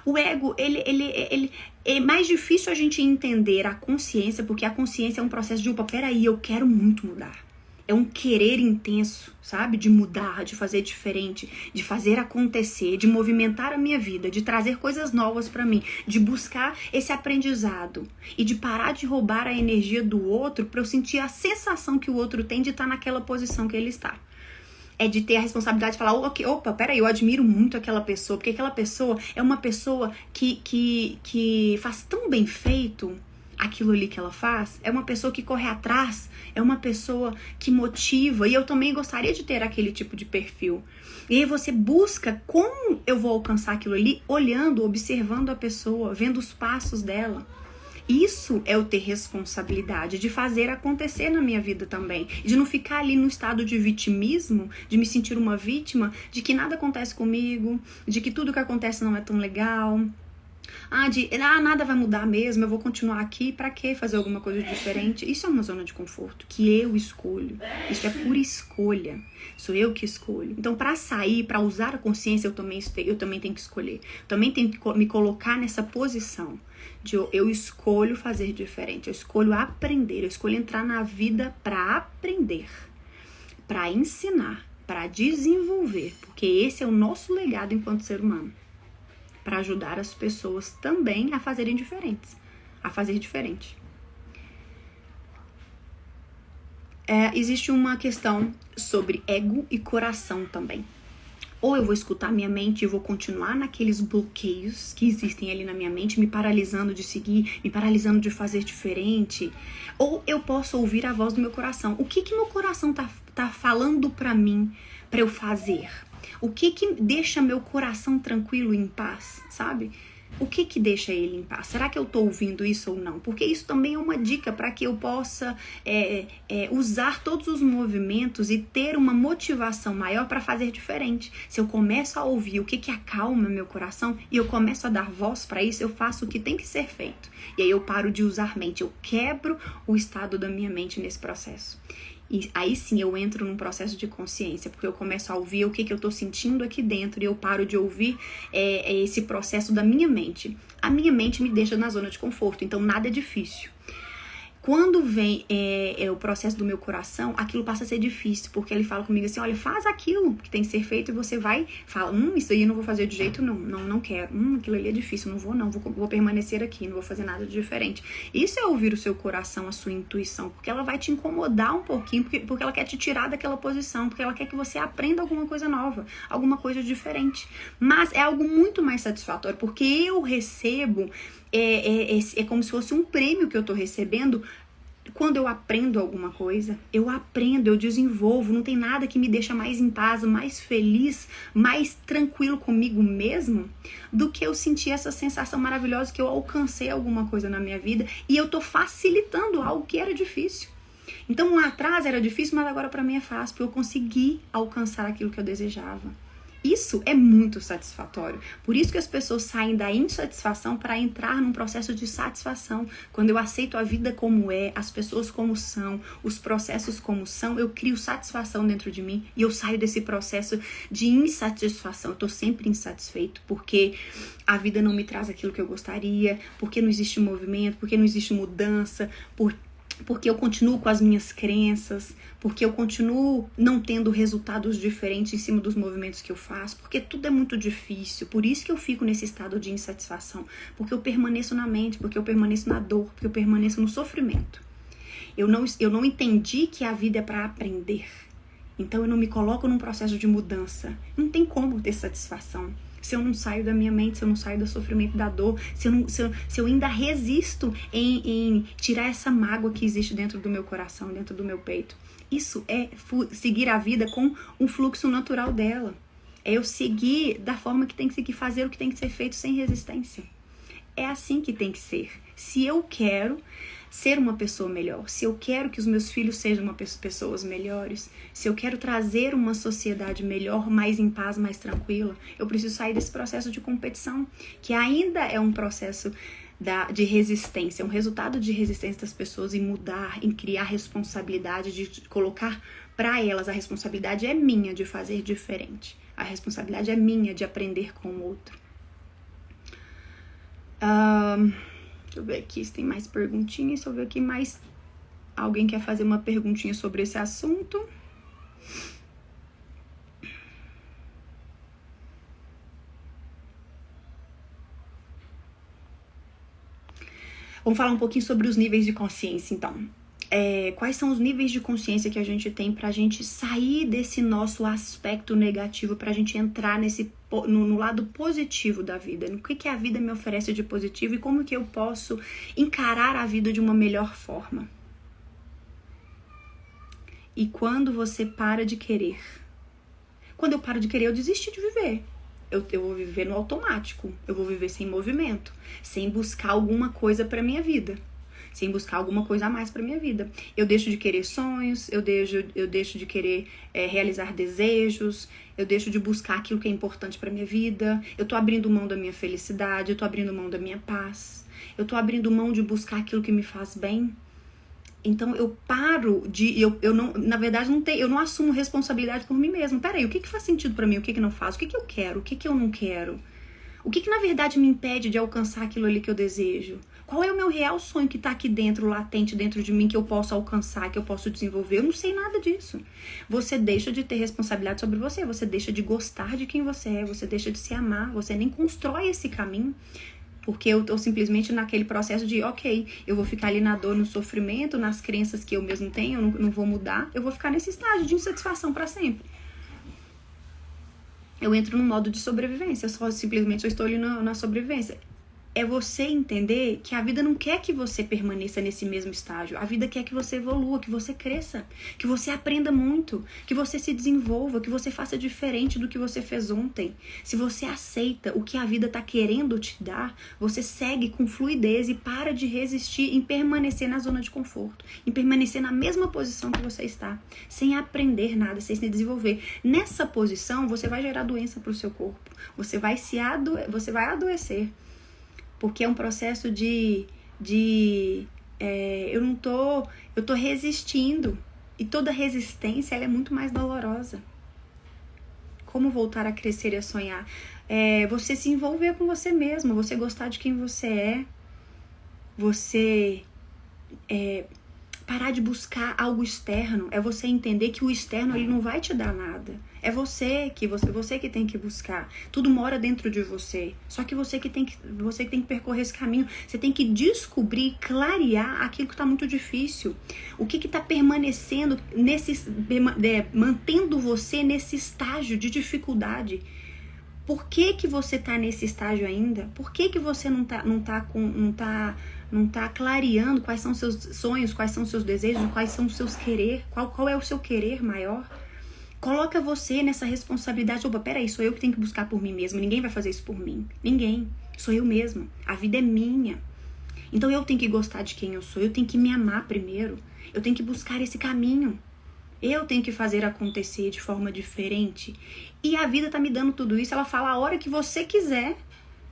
o ego, ele é mais difícil a gente entender a consciência, porque a consciência é um processo de, opa, peraí, eu quero muito mudar. É um querer intenso, sabe? De mudar, de fazer diferente, de fazer acontecer, de movimentar a minha vida, de trazer coisas novas pra mim, de buscar esse aprendizado e de parar de roubar a energia do outro pra eu sentir a sensação que o outro tem de estar naquela posição que ele está. É de ter a responsabilidade de falar, opa, peraí, eu admiro muito aquela pessoa, porque aquela pessoa é uma pessoa que faz tão bem feito aquilo ali que ela faz, é uma pessoa que corre atrás, é uma pessoa que motiva, e eu também gostaria de ter aquele tipo de perfil. E aí você busca como eu vou alcançar aquilo ali, olhando, observando a pessoa, vendo os passos dela. Isso é eu ter responsabilidade de fazer acontecer na minha vida também, de não ficar ali no estado de vitimismo, de me sentir uma vítima, de que nada acontece comigo, de que tudo que acontece não é tão legal. Nada vai mudar mesmo, eu vou continuar aqui, pra que fazer alguma coisa diferente? Isso é uma zona de conforto que eu escolho, isso é por escolha, sou eu que escolho. Então, pra sair, pra usar a consciência, eu também tenho que escolher, também tenho que me colocar nessa posição de eu escolho fazer diferente, eu escolho aprender, eu escolho entrar na vida pra aprender, pra ensinar, pra desenvolver, porque esse é o nosso legado enquanto ser humano. Para ajudar as pessoas também a fazerem diferentes, a fazer diferente. Existe uma questão sobre ego e coração também. Ou eu vou escutar minha mente e vou continuar naqueles bloqueios que existem ali na minha mente, me paralisando de seguir, me paralisando de fazer diferente. Ou eu posso ouvir a voz do meu coração. O que meu coração tá falando para mim, para eu fazer? O que deixa meu coração tranquilo e em paz, sabe? O que deixa ele em paz? Será que eu estou ouvindo isso ou não? Porque isso também é uma dica para que eu possa usar todos os movimentos e ter uma motivação maior para fazer diferente. Se eu começo a ouvir o que acalma meu coração e eu começo a dar voz para isso, eu faço o que tem que ser feito. E aí eu paro de usar mente, eu quebro o estado da minha mente nesse processo. E aí sim eu entro num processo de consciência, porque eu começo a ouvir o que eu tô sentindo aqui dentro e eu paro de ouvir esse processo da minha mente. A minha mente me deixa na zona de conforto, então nada é difícil. Quando vem o processo do meu coração, aquilo passa a ser difícil, porque ele fala comigo assim, olha, faz aquilo que tem que ser feito, e você vai, fala, isso aí eu não vou fazer de jeito não quero, aquilo ali é difícil, vou permanecer aqui, não vou fazer nada de diferente. Isso é ouvir o seu coração, a sua intuição, porque ela vai te incomodar um pouquinho, porque ela quer te tirar daquela posição, porque ela quer que você aprenda alguma coisa nova, alguma coisa diferente. Mas é algo muito mais satisfatório, porque eu recebo, é como se fosse um prêmio que eu tô recebendo. Quando eu aprendo alguma coisa, eu desenvolvo, não tem nada que me deixa mais em paz, mais feliz, mais tranquilo comigo mesmo, do que eu sentir essa sensação maravilhosa que eu alcancei alguma coisa na minha vida e eu tô facilitando algo que era difícil. Então lá atrás era difícil, mas agora pra mim é fácil, porque eu consegui alcançar aquilo que eu desejava. Isso é muito satisfatório. Por isso que as pessoas saem da insatisfação para entrar num processo de satisfação. Quando eu aceito a vida como é, as pessoas como são, os processos como são, eu crio satisfação dentro de mim e eu saio desse processo de insatisfação. Eu tô sempre insatisfeito porque a vida não me traz aquilo que eu gostaria, porque não existe movimento, porque não existe mudança, porque eu continuo com as minhas crenças, porque eu continuo não tendo resultados diferentes em cima dos movimentos que eu faço, porque tudo é muito difícil. Por isso que eu fico nesse estado de insatisfação, porque eu permaneço na mente, porque eu permaneço na dor, porque eu permaneço no sofrimento. Eu não entendi que a vida é para aprender. Então eu não me coloco num processo de mudança. Não tem como ter satisfação. Se eu não saio da minha mente, se eu não saio do sofrimento, da dor, se eu ainda resisto em tirar essa mágoa que existe dentro do meu coração, dentro do meu peito. Isso é seguir a vida com um fluxo natural dela. É eu seguir da forma que tem que seguir, fazer o que tem que ser feito sem resistência. É assim que tem que ser. Se eu quero ser uma pessoa melhor, se eu quero que os meus filhos sejam pessoas melhores, se eu quero trazer uma sociedade melhor, mais em paz, mais tranquila, eu preciso sair desse processo de competição, que ainda é um processo de resistência, um resultado de resistência das pessoas em mudar, em criar responsabilidade, de colocar para elas, a responsabilidade é minha de fazer diferente, a responsabilidade é minha de aprender com o outro. Deixa eu ver aqui se tem mais perguntinhas. Deixa eu ver aqui mais. Alguém quer fazer uma perguntinha sobre esse assunto? Vamos falar um pouquinho sobre os níveis de consciência, então. Quais são os níveis de consciência que a gente tem pra gente sair desse nosso aspecto negativo, pra gente entrar no lado positivo da vida? No que a vida me oferece de positivo e como que eu posso encarar a vida de uma melhor forma? E quando você para de querer? Quando eu paro de querer, eu desisto de viver. Eu vou viver no automático. Eu vou viver sem movimento, sem buscar alguma coisa pra minha vida. Sem buscar alguma coisa a mais pra minha vida. Eu deixo de querer sonhos, eu deixo de querer realizar desejos, eu deixo de buscar aquilo que é importante pra minha vida, eu tô abrindo mão da minha felicidade, eu tô abrindo mão da minha paz, eu tô abrindo mão de buscar aquilo que me faz bem. Então eu paro de, eu não, na verdade eu não assumo responsabilidade por mim mesmo. Peraí, o que faz sentido pra mim, o que não faz, o que eu quero, o que eu não quero? O que na verdade me impede de alcançar aquilo ali que eu desejo? Qual é o meu real sonho que tá aqui dentro, latente dentro de mim, que eu posso alcançar, que eu posso desenvolver? Eu não sei nada disso. Você deixa de ter responsabilidade sobre você, você deixa de gostar de quem você é, você deixa de se amar, você nem constrói esse caminho. Porque eu tô simplesmente naquele processo de, ok, eu vou ficar ali na dor, no sofrimento, nas crenças que eu mesmo tenho, eu não vou mudar, eu vou ficar nesse estágio de insatisfação pra sempre. Eu entro num modo de sobrevivência, simplesmente eu estou ali na sobrevivência. é você entender que a vida não quer que você permaneça nesse mesmo estágio. A vida quer que você evolua, que você cresça, que você aprenda muito, que você se desenvolva, que você faça diferente do que você fez ontem. Se você aceita o que a vida está querendo te dar, você segue com fluidez e para de resistir em permanecer na zona de conforto, em permanecer na mesma posição que você está, sem aprender nada, sem se desenvolver. Nessa posição, você vai gerar doença para o seu corpo, você vai adoecer. Porque é um processo eu tô resistindo. E toda resistência, ela é muito mais dolorosa. Como voltar a crescer e a sonhar? Você se envolver com você mesmo, você gostar de quem você é, você parar de buscar algo externo, é você entender que o externo ele não vai te dar nada. É você que tem que buscar. Tudo mora dentro de você. Só que você que tem que percorrer esse caminho. Você tem que descobrir, clarear aquilo que está muito difícil. O que está permanecendo mantendo você nesse estágio de dificuldade. Por que você está nesse estágio ainda? Por que você não tá clareando quais são seus sonhos, quais são seus desejos, quais são os seus querer, qual é o seu querer maior? Coloca você nessa responsabilidade. Opa, peraí, sou eu que tenho que buscar por mim mesmo. Ninguém vai fazer isso por mim. Ninguém. Sou eu mesma. A vida é minha. Então eu tenho que gostar de quem eu sou. Eu tenho que me amar primeiro. Eu tenho que buscar esse caminho. Eu tenho que fazer acontecer de forma diferente. E a vida tá me dando tudo isso. Ela fala a hora que você quiser.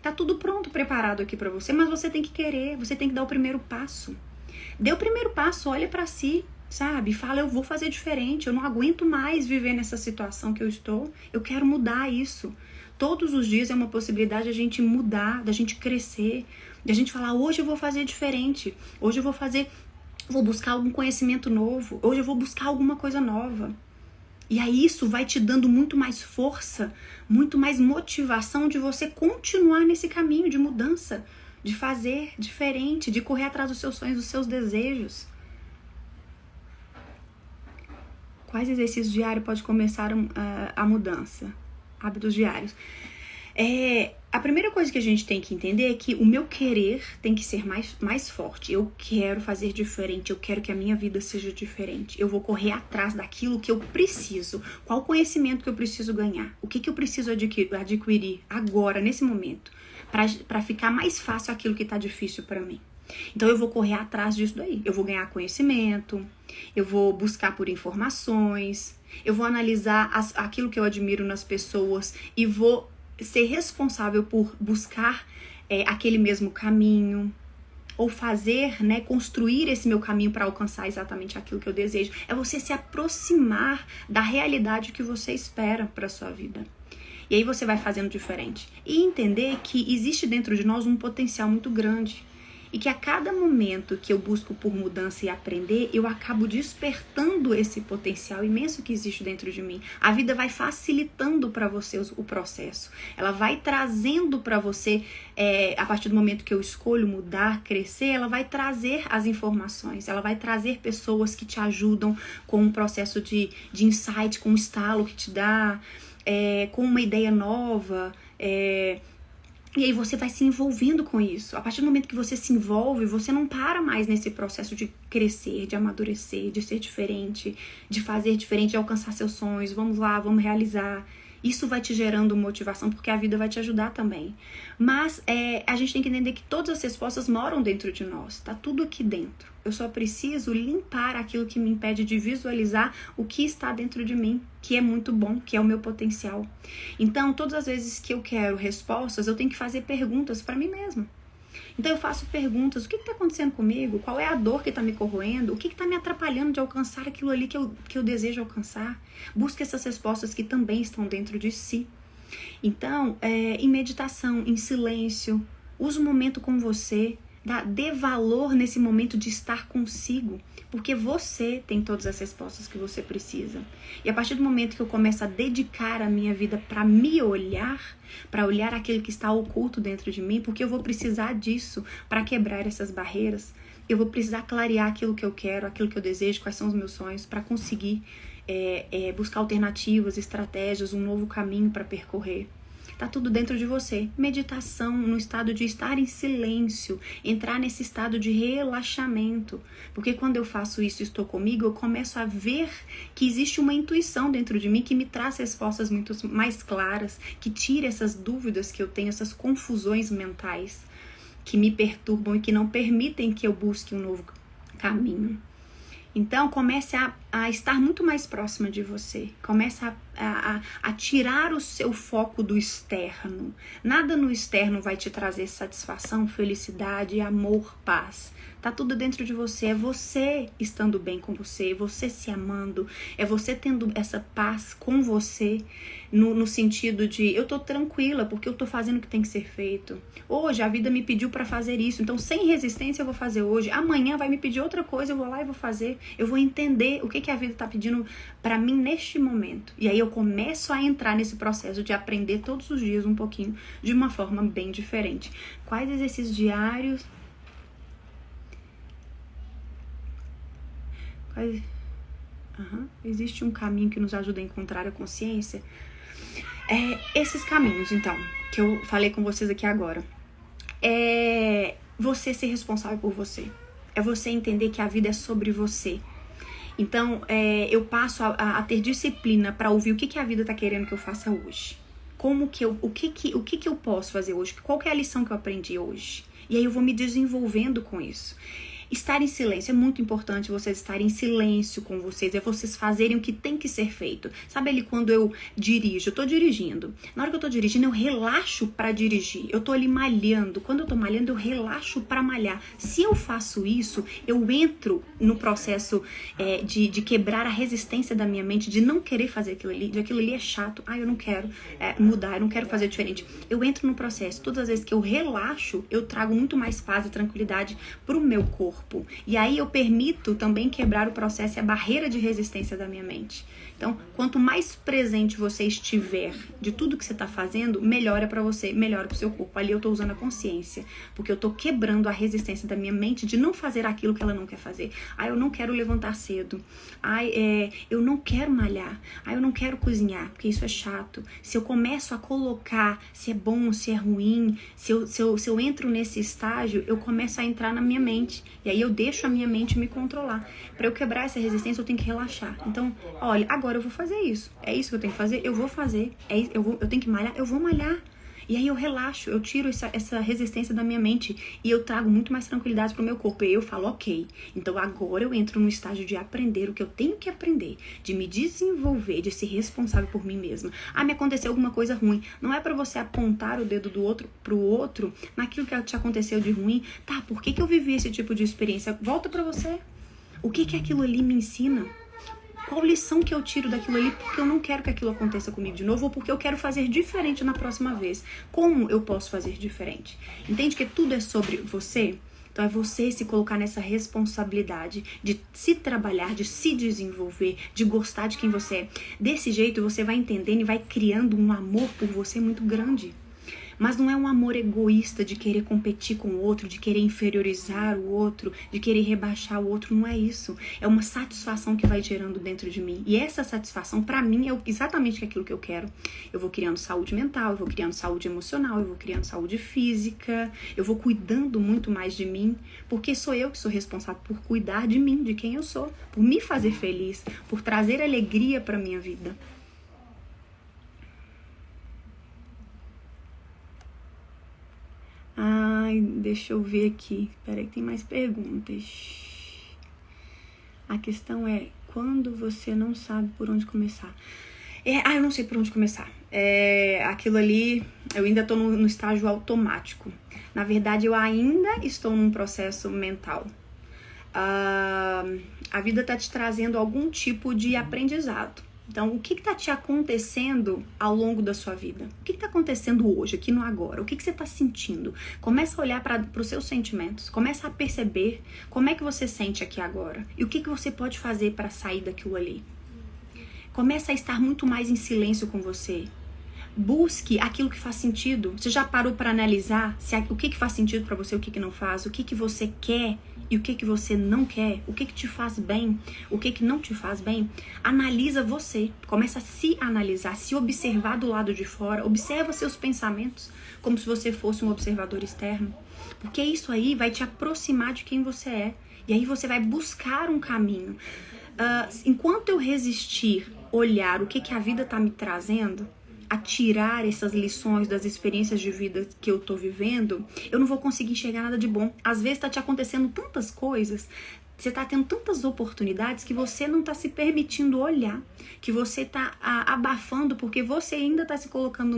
Tá tudo pronto, preparado aqui pra você. Mas você tem que querer. Você tem que dar o primeiro passo. Dê o primeiro passo, olha pra si. Sabe? Fala, eu vou fazer diferente, eu não aguento mais viver nessa situação que eu estou, eu quero mudar isso. Todos os dias é uma possibilidade de a gente mudar, da gente crescer, de a gente falar, hoje eu vou fazer diferente, hoje eu vou buscar algum conhecimento novo, hoje eu vou buscar alguma coisa nova. E aí isso vai te dando muito mais força, muito mais motivação de você continuar nesse caminho de mudança, de fazer diferente, de correr atrás dos seus sonhos, dos seus desejos. Quais exercícios diários pode começar a mudança? Hábitos diários. A primeira coisa que a gente tem que entender é que o meu querer tem que ser mais forte. Eu quero fazer diferente, eu quero que a minha vida seja diferente. Eu vou correr atrás daquilo que eu preciso. Qual conhecimento que eu preciso ganhar? O que eu preciso adquirir agora, nesse momento? Para ficar mais fácil aquilo que está difícil para mim. Então eu vou correr atrás disso daí. Eu vou ganhar conhecimento, eu vou buscar por informações, eu vou analisar aquilo que eu admiro nas pessoas e vou ser responsável por buscar aquele mesmo caminho ou fazer, né, construir esse meu caminho para alcançar exatamente aquilo que eu desejo. É você se aproximar da realidade que você espera para sua vida. E aí você vai fazendo diferente. E entender que existe dentro de nós um potencial muito grande. E que a cada momento que eu busco por mudança e aprender, eu acabo despertando esse potencial imenso que existe dentro de mim. A vida vai facilitando para você o processo. Ela vai trazendo para você, a partir do momento que eu escolho mudar, crescer, ela vai trazer as informações. Ela vai trazer pessoas que te ajudam com um processo de insight, com um estalo que te dá, com uma ideia nova, e aí você vai se envolvendo com isso. A partir do momento que você se envolve, você não para mais nesse processo de crescer, de amadurecer, de ser diferente, de fazer diferente, de alcançar seus sonhos. Vamos lá, vamos realizar. Isso vai te gerando motivação, porque a vida vai te ajudar também. Mas a gente tem que entender que todas as respostas moram dentro de nós. Tá tudo aqui dentro. Eu só preciso limpar aquilo que me impede de visualizar o que está dentro de mim, que é muito bom, que é o meu potencial. Então, todas as vezes que eu quero respostas, eu tenho que fazer perguntas para mim mesma. Então eu faço perguntas, o que está acontecendo comigo? Qual é a dor que está me corroendo? O que está me atrapalhando de alcançar aquilo ali que eu desejo alcançar? Busque essas respostas que também estão dentro de si. Então, em meditação, em silêncio, use um momento com você, dê valor nesse momento de estar consigo, porque você tem todas as respostas que você precisa. E a partir do momento que eu começo a dedicar a minha vida para me olhar, para olhar aquilo que está oculto dentro de mim, porque eu vou precisar disso para quebrar essas barreiras, eu vou precisar clarear aquilo que eu quero, aquilo que eu desejo, quais são os meus sonhos, para conseguir buscar alternativas, estratégias, um novo caminho para percorrer. Tá tudo dentro de você. Meditação no estado de estar em silêncio, entrar nesse estado de relaxamento. Porque quando eu faço isso e estou comigo, eu começo a ver que existe uma intuição dentro de mim que me traz respostas muito mais claras, que tira essas dúvidas que eu tenho, essas confusões mentais que me perturbam e que não permitem que eu busque um novo caminho. Então, comece a estar muito mais próxima de você. Comece a tirar o seu foco do externo. Nada no externo vai te trazer satisfação, felicidade, amor, paz. Tá tudo dentro de você. É você estando bem com você, é você se amando, é você tendo essa paz com você, no sentido de eu tô tranquila porque eu tô fazendo o que tem que ser feito. Hoje a vida me pediu para fazer isso, então sem resistência eu vou fazer hoje. Amanhã vai me pedir outra coisa, eu vou lá e vou fazer. Eu vou entender o que a vida tá pedindo para mim neste momento. E aí eu começo a entrar nesse processo de aprender todos os dias um pouquinho, de uma forma bem diferente. Quais exercícios diários? Existe um caminho que nos ajuda a encontrar a consciência? Esses caminhos, então, que eu falei com vocês aqui agora. É você ser responsável por você. É você entender que a vida é sobre você. Então, eu passo a ter disciplina para ouvir o que a vida tá querendo que eu faça hoje. O que eu posso fazer hoje? Qual que é a lição que eu aprendi hoje? E aí eu vou me desenvolvendo com isso. Estar em silêncio é muito importante, vocês estarem em silêncio com vocês, é vocês fazerem o que tem que ser feito. Sabe ali quando eu dirijo, eu tô dirigindo. Na hora que eu tô dirigindo, eu relaxo pra dirigir. Eu tô ali malhando. Quando eu tô malhando, eu relaxo pra malhar. Se eu faço isso, eu entro no processo de quebrar a resistência da minha mente, de não querer fazer aquilo ali, de aquilo ali é chato. Eu não quero mudar, eu não quero fazer diferente. Eu entro no processo. Todas as vezes que eu relaxo, eu trago muito mais paz e tranquilidade pro meu corpo. E aí eu permito também quebrar o processo e a barreira de resistência da minha mente. Então, quanto mais presente você estiver de tudo que você está fazendo, melhora para você, melhora para o seu corpo. Ali eu estou usando a consciência, porque eu estou quebrando a resistência da minha mente de não fazer aquilo que ela não quer fazer. Eu não quero levantar cedo. Eu não quero malhar. Eu não quero cozinhar, porque isso é chato. Se eu começo a colocar se é bom, se é ruim, se eu entro nesse estágio, eu começo a entrar na minha mente. E aí eu deixo a minha mente me controlar. Para eu quebrar essa resistência, eu tenho que relaxar. Então, olha, agora eu vou fazer isso. É isso que eu tenho que fazer? Eu vou fazer. Eu tenho que malhar? Eu vou malhar. E aí eu relaxo, eu tiro essa resistência da minha mente e eu trago muito mais tranquilidade pro meu corpo. E aí eu falo, ok, então agora eu entro no estágio de aprender o que eu tenho que aprender, de me desenvolver, de ser responsável por mim mesma. Me aconteceu alguma coisa ruim. Não é pra você apontar o dedo do outro pro outro naquilo que te aconteceu de ruim. Por que eu vivi esse tipo de experiência? Volta pra você. O que aquilo ali me ensina? Qual lição que eu tiro daquilo ali? Porque eu não quero que aquilo aconteça comigo de novo ou porque eu quero fazer diferente na próxima vez. Como eu posso fazer diferente? Entende que tudo é sobre você? Então é você se colocar nessa responsabilidade de se trabalhar, de se desenvolver, de gostar de quem você é. Desse jeito você vai entendendo e vai criando um amor por você muito grande. Mas não é um amor egoísta de querer competir com o outro, de querer inferiorizar o outro, de querer rebaixar o outro. Não é isso. É uma satisfação que vai gerando dentro de mim. E essa satisfação, pra mim, é exatamente aquilo que eu quero. Eu vou criando saúde mental, eu vou criando saúde emocional, eu vou criando saúde física, eu vou cuidando muito mais de mim, porque sou eu que sou responsável por cuidar de mim, de quem eu sou, por me fazer feliz, por trazer alegria pra minha vida. Deixa eu ver aqui. Peraí, tem mais perguntas. A questão é, quando você não sabe por onde começar? Eu não sei por onde começar. Aquilo ali, eu ainda tô no estágio automático. Na verdade, eu ainda estou num processo mental. A vida tá te trazendo algum tipo de aprendizado. Então, o que está te acontecendo ao longo da sua vida? O que está acontecendo hoje, aqui no agora? O que você está sentindo? Começa a olhar para os seus sentimentos. Começa a perceber como é que você sente aqui agora. E o que você pode fazer para sair daquilo ali. Começa a estar muito mais em silêncio com você. Busque aquilo que faz sentido. Você já parou para analisar o que faz sentido para você, o que não faz, o que você quer e o que você não quer, o que te faz bem, o que não te faz bem? Analisa você, começa a se analisar, se observar do lado de fora, observa seus pensamentos como se você fosse um observador externo, porque isso aí vai te aproximar de quem você é, e aí você vai buscar um caminho. Enquanto eu resistir, olhar o que a vida tá me trazendo, a tirar essas lições das experiências de vida que eu tô vivendo, eu não vou conseguir enxergar nada de bom. Às vezes tá te acontecendo tantas coisas, você tá tendo tantas oportunidades que você não tá se permitindo olhar, que você tá abafando porque você ainda tá se colocando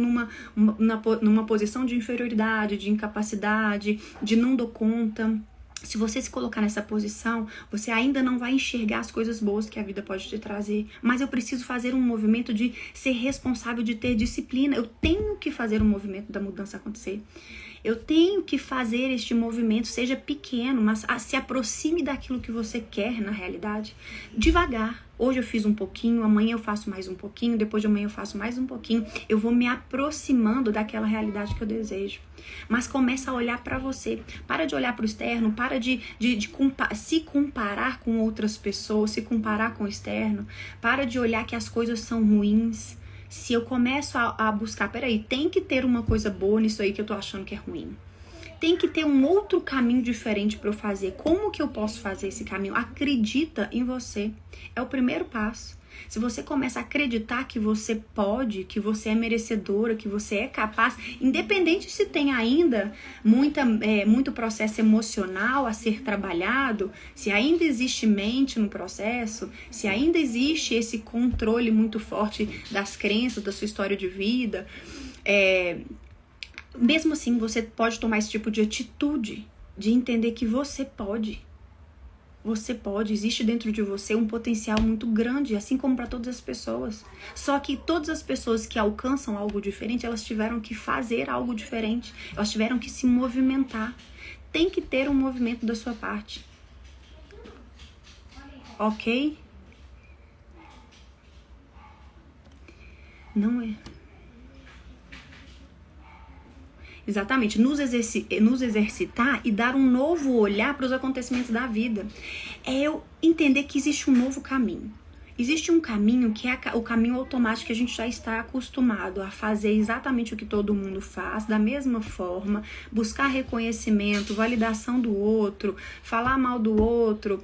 numa posição de inferioridade, de incapacidade, de não dou conta. Se você se colocar nessa posição, você ainda não vai enxergar as coisas boas que a vida pode te trazer. Mas eu preciso fazer um movimento de ser responsável, de ter disciplina. Eu tenho que fazer um movimento da mudança acontecer. Eu tenho que fazer este movimento, seja pequeno, mas se aproxime daquilo que você quer na realidade. Devagar. Hoje eu fiz um pouquinho, amanhã eu faço mais um pouquinho, depois de amanhã eu faço mais um pouquinho. Eu vou me aproximando daquela realidade que eu desejo. Mas começa a olhar para você. Para de olhar para o externo, para de se comparar com outras pessoas, se comparar com o externo. Para de olhar que as coisas são ruins. Se eu começo a buscar, peraí, tem que ter uma coisa boa nisso aí que eu tô achando que é ruim. Tem que ter um outro caminho diferente para eu fazer. Como que eu posso fazer esse caminho? Acredita em você. É o primeiro passo. Se você começa a acreditar que você pode, que você é merecedora, que você é capaz, independente se tem ainda muito processo emocional a ser trabalhado, se ainda existe mente no processo, se ainda existe esse controle muito forte das crenças, da sua história de vida, mesmo assim você pode tomar esse tipo de atitude, de entender que você pode. Você pode, existe dentro de você um potencial muito grande, assim como para todas as pessoas. Só que todas as pessoas que alcançam algo diferente, elas tiveram que fazer algo diferente. Elas tiveram que se movimentar. Tem que ter um movimento da sua parte. Ok? Não é. Exatamente, nos exercitar e dar um novo olhar para os acontecimentos da vida. É eu entender que existe um novo caminho. Existe um caminho que é o caminho automático que a gente já está acostumado a fazer exatamente o que todo mundo faz, da mesma forma, buscar reconhecimento, validação do outro, falar mal do outro,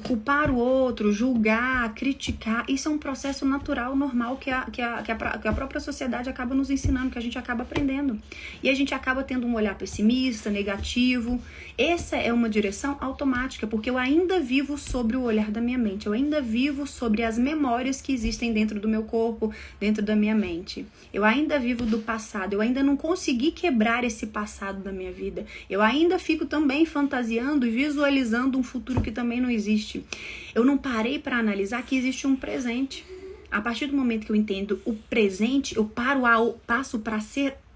culpar o outro, julgar, criticar. Isso é um processo natural, normal, que a própria sociedade acaba nos ensinando, que a gente acaba aprendendo. E a gente acaba tendo um olhar pessimista, negativo. Essa é uma direção automática, porque eu ainda vivo sobre o olhar da minha mente. Eu ainda vivo sobre as memórias que existem dentro do meu corpo, dentro da minha mente. Eu ainda vivo do passado. Eu ainda não consegui quebrar esse passado da minha vida. Eu ainda fico também fantasiando e visualizando um futuro que também não existe. Eu não parei para analisar que existe um presente. A partir do momento que eu entendo o presente, eu passo para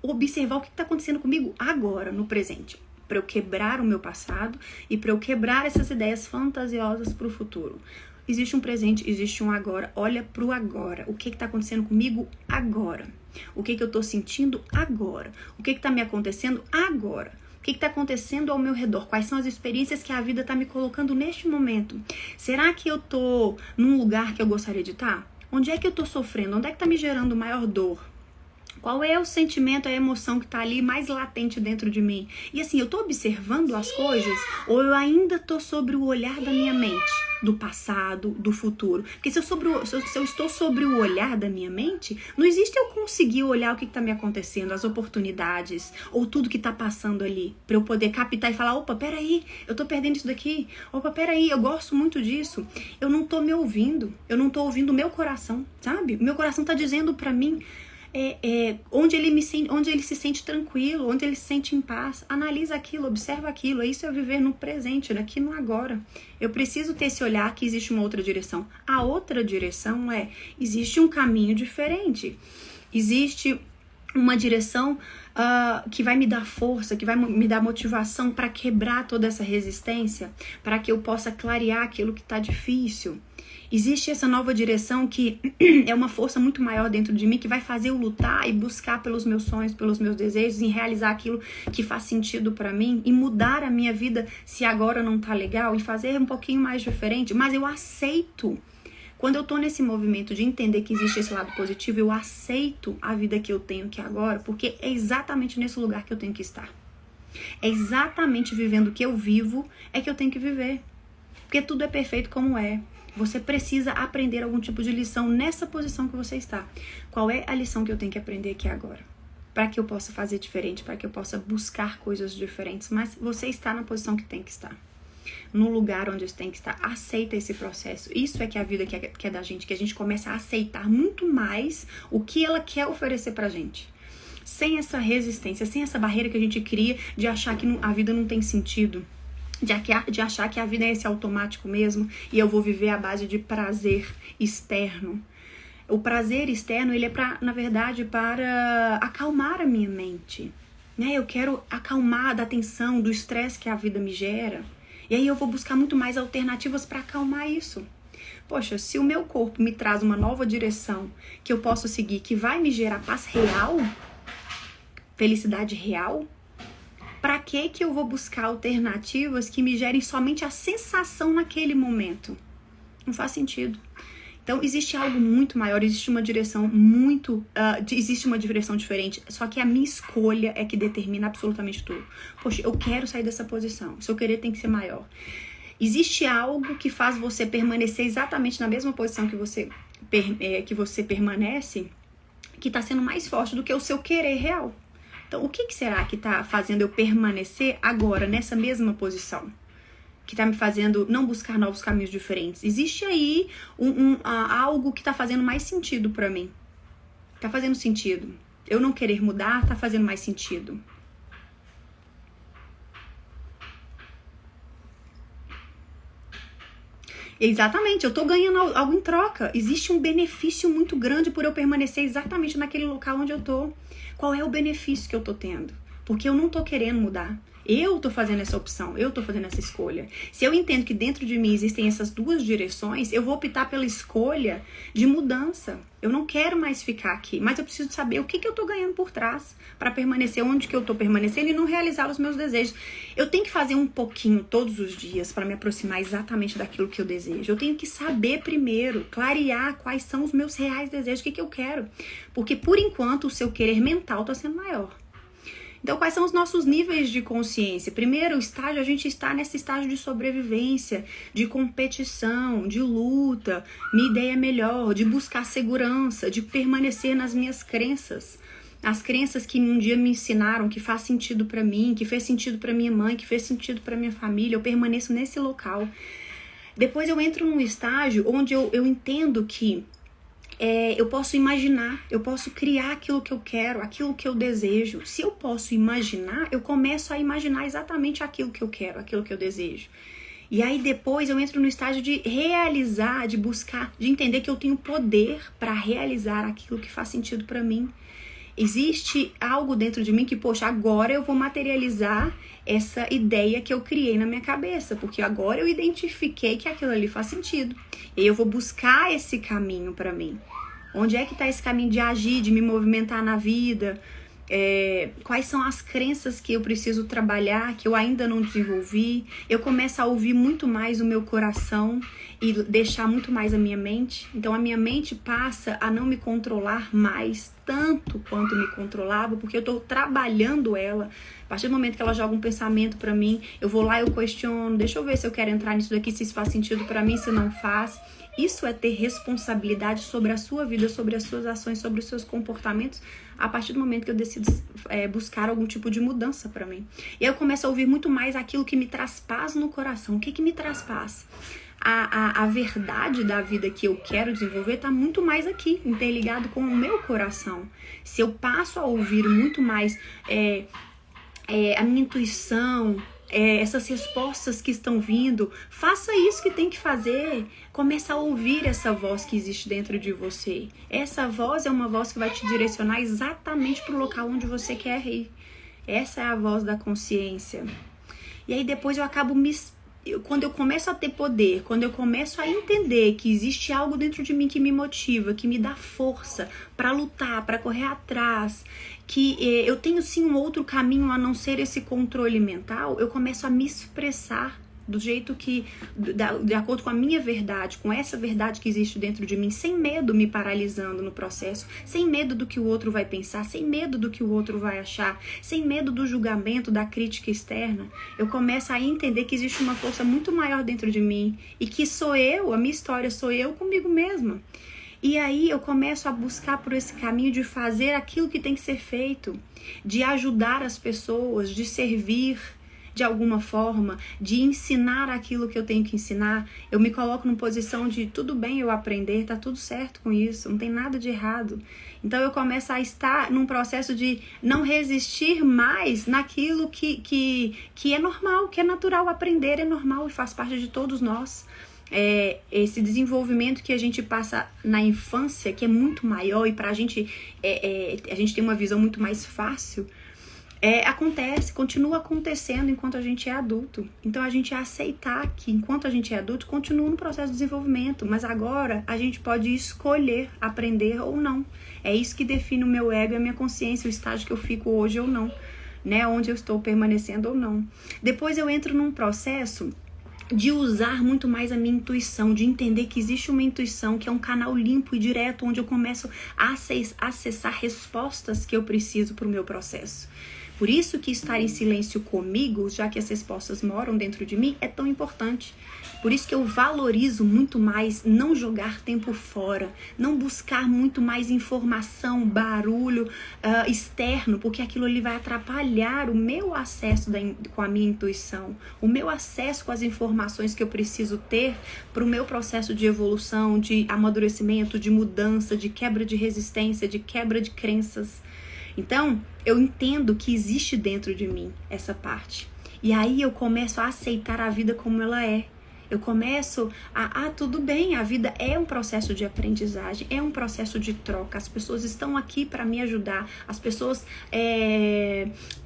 observar o que está acontecendo comigo agora, no presente. Para eu quebrar o meu passado e para eu quebrar essas ideias fantasiosas para o futuro. Existe um presente, existe um agora. Olha para o agora. O que está acontecendo comigo agora? O que eu estou sentindo agora? O que está me acontecendo agora? O que está acontecendo ao meu redor? Quais são as experiências que a vida está me colocando neste momento? Será que eu estou num lugar que eu gostaria de estar? Onde é que eu estou sofrendo? Onde é que está me gerando maior dor? Qual é o sentimento, a emoção que está ali mais latente dentro de mim? E assim, eu estou observando as coisas ou eu ainda estou sobre o olhar da minha mente? Do passado, do futuro? Porque se eu estou sobre o olhar da minha mente, não existe eu conseguir olhar o que está me acontecendo, as oportunidades, ou tudo que está passando ali, para eu poder captar e falar, opa, peraí, eu estou perdendo isso daqui, opa, peraí, eu gosto muito disso, eu não estou me ouvindo, eu não estou ouvindo o meu coração, sabe? O meu coração está dizendo para mim, onde ele se sente tranquilo, onde ele se sente em paz. Analisa aquilo, observa aquilo. Isso é viver no presente, aqui no agora. Eu preciso ter esse olhar que existe uma outra direção. A outra direção existe um caminho diferente. Existe uma direção que vai me dar força, que vai me dar motivação para quebrar toda essa resistência, para que eu possa clarear aquilo que está difícil. Existe essa nova direção que é uma força muito maior dentro de mim, que vai fazer eu lutar e buscar pelos meus sonhos, pelos meus desejos, em realizar aquilo que faz sentido para mim e mudar a minha vida se agora não tá legal e fazer um pouquinho mais diferente, mas eu aceito. Quando eu tô nesse movimento de entender que existe esse lado positivo, eu aceito a vida que eu tenho aqui agora, porque é exatamente nesse lugar que eu tenho que estar. É exatamente vivendo o que eu vivo é que eu tenho que viver. Porque tudo é perfeito como é. Você precisa aprender algum tipo de lição nessa posição que você está. Qual é a lição que eu tenho que aprender aqui agora? Para que eu possa fazer diferente, para que eu possa buscar coisas diferentes. Mas você está na posição que tem que estar. No lugar onde você tem que estar. Aceita esse processo. Isso é que a vida quer da gente. Que a gente começa a aceitar muito mais o que ela quer oferecer pra gente. Sem essa resistência, sem essa barreira que a gente cria de achar que a vida não tem sentido. De achar que a vida é esse automático mesmo e eu vou viver à base de prazer externo. O prazer externo, ele é na verdade, para acalmar a minha mente. Né? Eu quero acalmar da tensão, do estresse que a vida me gera. E aí eu vou buscar muito mais alternativas para acalmar isso. Poxa, se o meu corpo me traz uma nova direção que eu posso seguir, que vai me gerar paz real, felicidade real, para que eu vou buscar alternativas que me gerem somente a sensação naquele momento? Não faz sentido. Então, existe algo muito maior, existe uma direção existe uma direção diferente, só que a minha escolha é que determina absolutamente tudo. Poxa, eu quero sair dessa posição, se eu querer tem que ser maior. Existe algo que faz você permanecer exatamente na mesma posição que você permanece, que está sendo mais forte do que o seu querer real. Então, o que será que está fazendo eu permanecer agora nessa mesma posição? Que está me fazendo não buscar novos caminhos diferentes? Existe aí algo que está fazendo mais sentido para mim. Está fazendo sentido. Eu não querer mudar está fazendo mais sentido. Exatamente, eu estou ganhando algo em troca. Existe um benefício muito grande por eu permanecer exatamente naquele local onde eu estou. Qual é o benefício que eu estou tendo? Porque eu não estou querendo mudar. Eu estou fazendo essa opção, eu estou fazendo essa escolha. Se eu entendo que dentro de mim existem essas duas direções, eu vou optar pela escolha de mudança. Eu não quero mais ficar aqui, mas eu preciso saber o que eu estou ganhando por trás para permanecer onde que eu estou permanecendo e não realizar os meus desejos. Eu tenho que fazer um pouquinho todos os dias para me aproximar exatamente daquilo que eu desejo. Eu tenho que saber primeiro, clarear quais são os meus reais desejos, o que eu quero. Porque por enquanto o seu querer mental está sendo maior. Então, quais são os nossos níveis de consciência? Primeiro estágio, a gente está nesse estágio de sobrevivência, de competição, de luta, minha ideia é melhor, de buscar segurança, de permanecer nas minhas crenças. As crenças que um dia me ensinaram, que faz sentido para mim, que fez sentido para minha mãe, que fez sentido para minha família, eu permaneço nesse local. Depois eu entro num estágio onde eu entendo que eu posso imaginar, eu posso criar aquilo que eu quero, aquilo que eu desejo. Se eu posso imaginar, eu começo a imaginar exatamente aquilo que eu quero, aquilo que eu desejo. E aí depois eu entro no estágio de realizar, de buscar, de entender que eu tenho poder para realizar aquilo que faz sentido para mim. Existe algo dentro de mim que, poxa, agora eu vou materializar essa ideia que eu criei na minha cabeça, porque agora eu identifiquei que aquilo ali faz sentido. E eu vou buscar esse caminho para mim. Onde é que está esse caminho de agir, de me movimentar na vida? Quais são as crenças que eu preciso trabalhar, que eu ainda não desenvolvi? Eu começo a ouvir muito mais o meu coração e deixar muito mais a minha mente. Então a minha mente passa a não me controlar mais tanto quanto me controlava, porque eu estou trabalhando ela. A partir do momento que ela joga um pensamento para mim, eu vou lá, eu questiono, deixa eu ver se eu quero entrar nisso daqui, se isso faz sentido para mim, se não faz. Isso é ter responsabilidade sobre a sua vida, sobre as suas ações, sobre os seus comportamentos, a partir do momento que eu decido buscar algum tipo de mudança para mim. E aí eu começo a ouvir muito mais aquilo que me traz paz no coração. O que me traz paz? A verdade da vida que eu quero desenvolver está muito mais aqui, interligado com o meu coração. Se eu passo a ouvir muito mais a minha intuição, essas respostas que estão vindo. Faça isso que tem que fazer. Começa a ouvir essa voz que existe dentro de você. Essa voz é uma voz que vai te direcionar exatamente para o local onde você quer ir. Essa é a voz da consciência. E aí depois eu acabo quando eu começo a ter poder, quando eu começo a entender que existe algo dentro de mim que me motiva, que me dá força para lutar, para correr atrás, que eu tenho sim um outro caminho a não ser esse controle mental, eu começo a me expressar do jeito que, de acordo com a minha verdade, com essa verdade que existe dentro de mim, sem medo me paralisando no processo, sem medo do que o outro vai pensar, sem medo do que o outro vai achar, sem medo do julgamento, da crítica externa. Eu começo a entender que existe uma força muito maior dentro de mim e que sou eu, a minha história sou eu comigo mesma. E aí eu começo a buscar por esse caminho de fazer aquilo que tem que ser feito, de ajudar as pessoas, de servir de alguma forma, de ensinar aquilo que eu tenho que ensinar. Eu me coloco numa posição de tudo bem eu aprender, tá tudo certo com isso, não tem nada de errado. Então eu começo a estar num processo de não resistir mais naquilo que é normal, que é natural. Aprender é normal e faz parte de todos nós. Esse desenvolvimento que a gente passa na infância, que é muito maior e pra gente, a gente tem uma visão muito mais fácil, acontece, continua acontecendo enquanto a gente é adulto. Então a gente aceitar que enquanto a gente é adulto, continua no processo de desenvolvimento, mas agora a gente pode escolher aprender ou não. É isso que define o meu ego e a minha consciência, o estágio que eu fico hoje ou não, né? Onde eu estou permanecendo ou não. Depois eu entro num processo de usar muito mais a minha intuição, de entender que existe uma intuição, que é um canal limpo e direto, onde eu começo a acessar respostas que eu preciso para o meu processo. Por isso que estar em silêncio comigo, já que as respostas moram dentro de mim, é tão importante. Por isso que eu valorizo muito mais não jogar tempo fora, não buscar muito mais informação, barulho externo, porque aquilo ali vai atrapalhar o meu acesso com a minha intuição, o meu acesso com as informações que eu preciso ter para o meu processo de evolução, de amadurecimento, de mudança, de quebra de resistência, de quebra de crenças. Então, eu entendo que existe dentro de mim essa parte. E aí eu começo a aceitar a vida como ela é. Eu começo tudo bem, a vida é um processo de aprendizagem, é um processo de troca. As pessoas estão aqui para me ajudar, as pessoas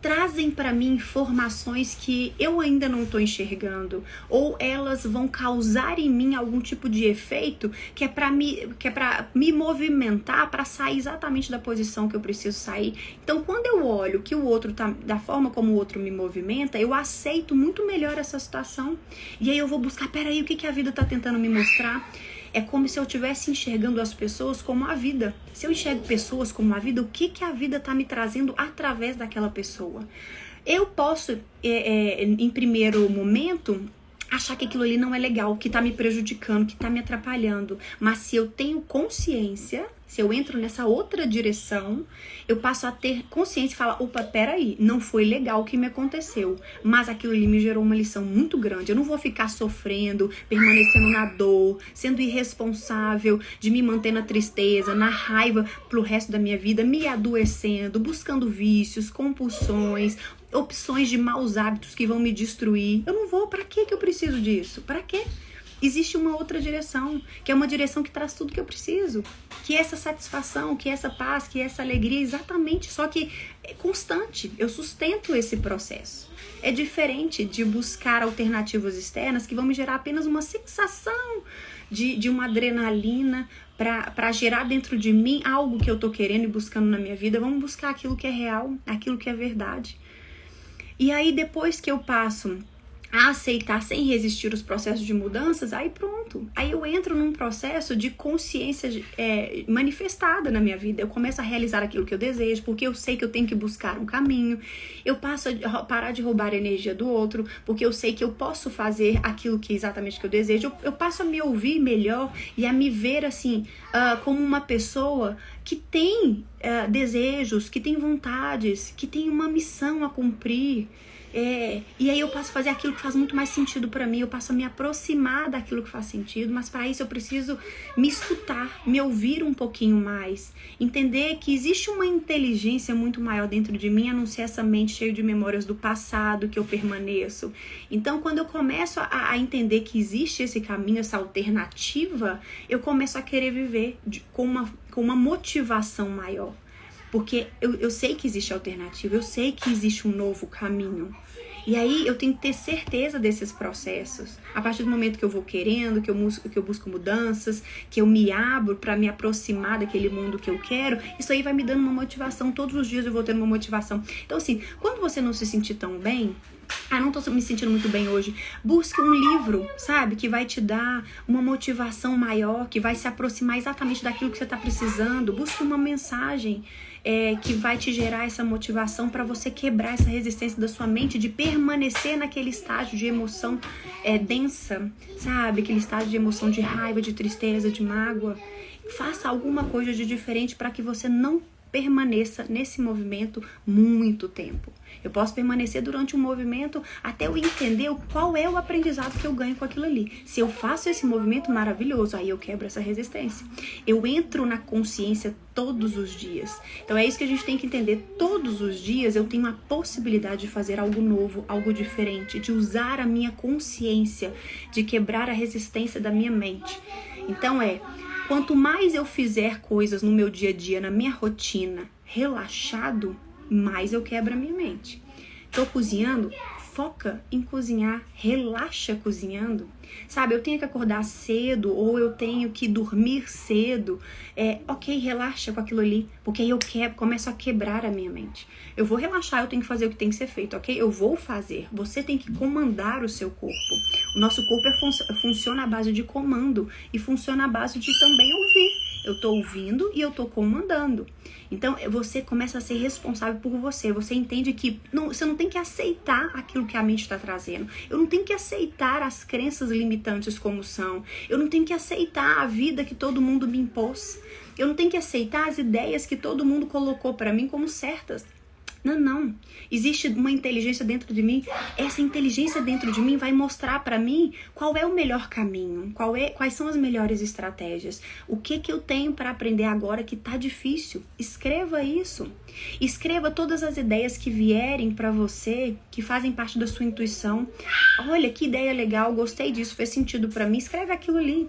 trazem para mim informações que eu ainda não estou enxergando, ou elas vão causar em mim algum tipo de efeito que é para me movimentar, para sair exatamente da posição que eu preciso sair. Então, quando eu olho que o outro tá da forma como o outro me movimenta, eu aceito muito melhor essa situação. E aí eu vou buscar, peraí, o que a vida tá tentando me mostrar? É como se eu estivesse enxergando as pessoas como a vida. Se eu enxergo pessoas como a vida, o que a vida tá me trazendo através daquela pessoa? Eu posso, em primeiro momento, achar que aquilo ali não é legal, que tá me prejudicando, que tá me atrapalhando. Mas se eu tenho consciência, se eu entro nessa outra direção, eu passo a ter consciência e falar, opa, peraí, não foi legal o que me aconteceu, mas aquilo ali me gerou uma lição muito grande. Eu não vou ficar sofrendo, permanecendo na dor, sendo irresponsável, de me manter na tristeza, na raiva pro resto da minha vida, me adoecendo, buscando vícios, compulsões, opções de maus hábitos que vão me destruir. Eu não vou, pra que eu preciso disso? Pra quê? Existe uma outra direção, que é uma direção que traz tudo que eu preciso, que é essa satisfação, que é essa paz, que é essa alegria, exatamente, só que é constante, eu sustento esse processo. É diferente de buscar alternativas externas que vão me gerar apenas uma sensação de uma adrenalina para gerar dentro de mim algo que eu tô querendo e buscando na minha vida. Vamos buscar aquilo que é real, aquilo que é verdade. E aí depois que eu passo a aceitar sem resistir os processos de mudanças, aí pronto. Aí eu entro num processo de consciência manifestada na minha vida. Eu começo a realizar aquilo que eu desejo, porque eu sei que eu tenho que buscar um caminho. Eu passo a parar de roubar a energia do outro, porque eu sei que eu posso fazer aquilo que exatamente que eu desejo. Eu passo a me ouvir melhor e a me ver assim, como uma pessoa que tem desejos, que tem vontades, que tem uma missão a cumprir. E aí eu passo a fazer aquilo que faz muito mais sentido pra mim, eu passo a me aproximar daquilo que faz sentido. sentido, mas para isso eu preciso me escutar, me ouvir um pouquinho mais, entender que existe uma inteligência muito maior dentro de mim, a não ser essa mente cheia de memórias do passado que eu permaneço. Então, quando eu começo a entender que existe esse caminho, essa alternativa, eu começo a querer viver com uma motivação maior. Porque eu sei que existe alternativa, eu sei que existe um novo caminho. E aí eu tenho que ter certeza desses processos. A partir do momento que eu vou querendo, que eu busco mudanças, que eu me abro para me aproximar daquele mundo que eu quero, isso aí vai me dando uma motivação. Todos os dias eu vou tendo uma motivação. Então assim, quando você não se sentir tão bem, não tô me sentindo muito bem hoje, busque um livro, sabe, que vai te dar uma motivação maior, que vai se aproximar exatamente daquilo que você tá precisando. Busque uma mensagem que vai te gerar essa motivação para você quebrar essa resistência da sua mente de permanecer naquele estágio de emoção densa, sabe, aquele estágio de emoção de raiva, de tristeza, de mágoa. Faça alguma coisa de diferente para que você não permaneça nesse movimento muito tempo. Eu posso permanecer durante um movimento até eu entender qual é o aprendizado que eu ganho com aquilo ali. Se eu faço esse movimento maravilhoso, aí eu quebro essa resistência. Eu entro na consciência todos os dias. Então é isso que a gente tem que entender. Todos os dias eu tenho a possibilidade de fazer algo novo, algo diferente, de usar a minha consciência, de quebrar a resistência da minha mente. Então quanto mais eu fizer coisas no meu dia a dia, na minha rotina, relaxado, mais eu quebro a minha mente. Tô cozinhando? Foca em cozinhar, relaxa cozinhando. Sabe, eu tenho que acordar cedo ou eu tenho que dormir cedo. Ok, relaxa com aquilo ali, porque aí eu começo a quebrar a minha mente. Eu vou relaxar, eu tenho que fazer o que tem que ser feito, ok? Eu vou fazer. Você tem que comandar o seu corpo. O nosso corpo funciona à base de comando e funciona à base de também ouvir. Eu tô ouvindo e eu tô comandando. Então, você começa a ser responsável por você. Você entende que você não tem que aceitar aquilo que a mente está trazendo. Eu não tenho que aceitar as crenças limitantes como são. Eu não tenho que aceitar a vida que todo mundo me impôs. Eu não tenho que aceitar as ideias que todo mundo colocou para mim como certas. Não. Existe uma inteligência dentro de mim. Essa inteligência dentro de mim vai mostrar para mim qual é o melhor caminho, quais são as melhores estratégias. O que eu tenho para aprender agora que tá difícil. Escreva isso. Escreva todas as ideias que vierem para você, que fazem parte da sua intuição. Olha, que ideia legal, gostei disso, fez sentido para mim. Escreve aquilo ali.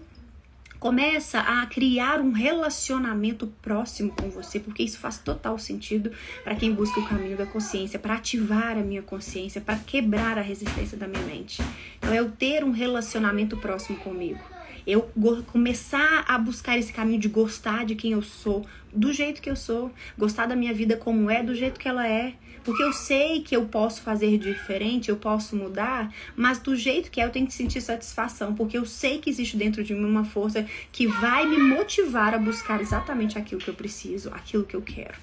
Começa a criar um relacionamento próximo com você, porque isso faz total sentido para quem busca o caminho da consciência, para ativar a minha consciência, para quebrar a resistência da minha mente. Então, eu ter um relacionamento próximo comigo. Eu começar a buscar esse caminho de gostar de quem eu sou, do jeito que eu sou, gostar da minha vida como é, do jeito que ela é. Porque eu sei que eu posso fazer diferente, eu posso mudar, mas do jeito que eu tenho que sentir satisfação, porque eu sei que existe dentro de mim uma força que vai me motivar a buscar exatamente aquilo que eu preciso, aquilo que eu quero.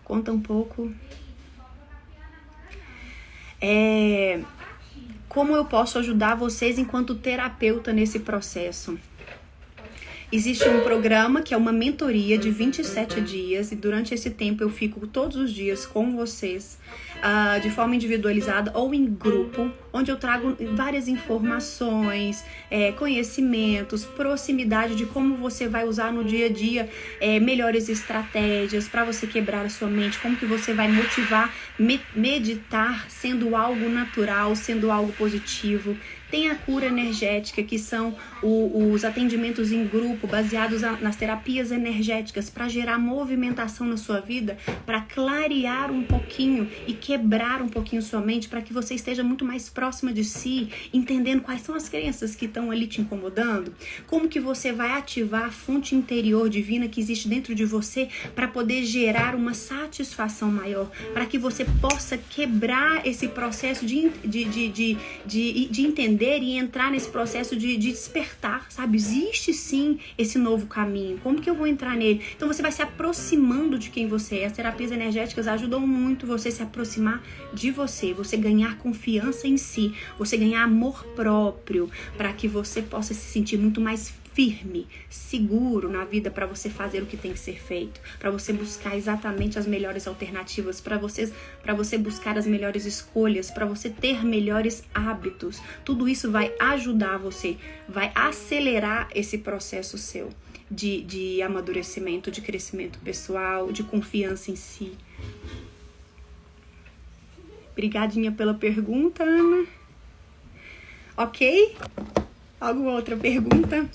Conta um pouco. Como eu posso ajudar vocês enquanto terapeuta nesse processo? Existe um programa que é uma mentoria de 27 dias e durante esse tempo eu fico todos os dias com vocês de forma individualizada ou em grupo, onde eu trago várias informações, conhecimentos, proximidade de como você vai usar no dia a dia melhores estratégias para você quebrar a sua mente, como que você vai motivar, meditar sendo algo natural, sendo algo positivo. Tem a cura energética, que são os atendimentos em grupo, baseados nas terapias energéticas, para gerar movimentação na sua vida, para clarear um pouquinho e quebrar um pouquinho sua mente, para que você esteja muito mais próxima de si, entendendo quais são as crenças que estão ali te incomodando, como que você vai ativar a fonte interior divina que existe dentro de você, para poder gerar uma satisfação maior, para que você possa quebrar esse processo de entender e entrar nesse processo de despertar, sabe? Existe sim esse novo caminho. Como que eu vou entrar nele? Então você vai se aproximando de quem você é. As terapias energéticas ajudam muito você se aproximar de você ganhar confiança em si, você ganhar amor próprio, para que você possa se sentir muito mais firme, seguro na vida para você fazer o que tem que ser feito, para você buscar exatamente as melhores alternativas, para você buscar as melhores escolhas, para você ter melhores hábitos. Tudo isso vai ajudar você, vai acelerar esse processo seu de amadurecimento, de crescimento pessoal, de confiança em si. Obrigadinha pela pergunta, Ana. Ok? Alguma outra pergunta?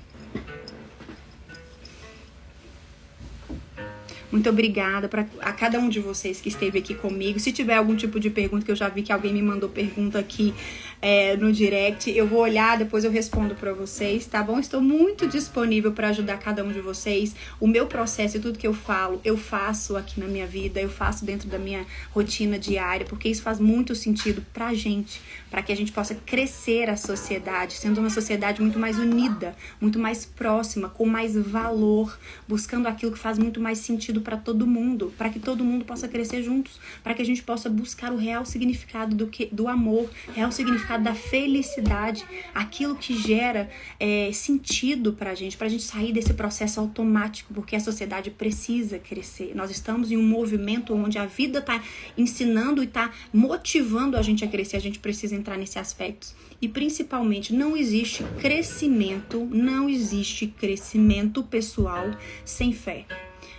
Muito obrigada a cada um de vocês que esteve aqui comigo. Se tiver algum tipo de pergunta, que eu já vi que alguém me mandou pergunta aqui no direct, eu vou olhar, depois eu respondo para vocês, tá bom? Estou muito disponível para ajudar cada um de vocês. O meu processo e tudo que eu falo, eu faço aqui na minha vida, eu faço dentro da minha rotina diária, porque isso faz muito sentido pra gente, para que a gente possa crescer a sociedade, sendo uma sociedade muito mais unida, muito mais próxima, com mais valor, buscando aquilo que faz muito mais sentido para todo mundo, para que todo mundo possa crescer juntos, para que a gente possa buscar o real significado do amor, real significado da felicidade, aquilo que gera sentido pra gente sair desse processo automático, porque a sociedade precisa crescer. Nós estamos em um movimento onde a vida está ensinando e está motivando a gente a crescer, a gente precisa entrar nesse aspecto. E principalmente, não existe crescimento pessoal sem fé.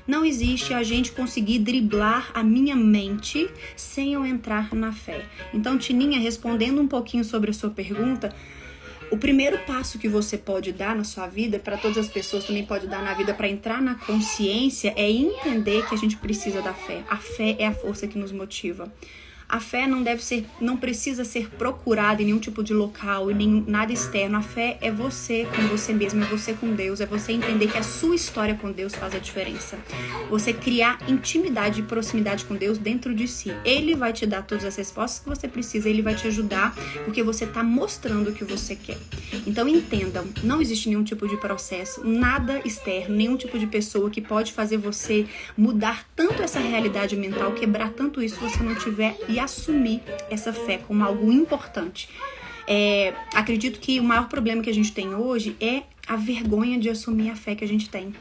Não existe a gente conseguir driblar a minha mente sem eu entrar na fé. Então, Tininha, respondendo um pouquinho sobre a sua pergunta, o primeiro passo que você pode dar na sua vida, para todas as pessoas também pode dar na vida, para entrar na consciência, é entender que a gente precisa da fé. A fé é a força que nos motiva. A fé não precisa ser procurada em nenhum tipo de local, em nada externo. A fé é você com você mesmo, é você com Deus, é você entender que a sua história com Deus faz a diferença. Você criar intimidade e proximidade com Deus dentro de si. Ele vai te dar todas as respostas que você precisa, ele vai te ajudar, porque você está mostrando o que você quer. Então entendam, não existe nenhum tipo de processo, nada externo, nenhum tipo de pessoa que pode fazer você mudar tanto essa realidade mental, quebrar tanto isso, se você não tiver e assumir essa fé como algo importante. Acredito que o maior problema que a gente tem hoje é a vergonha de assumir a fé que a gente tem.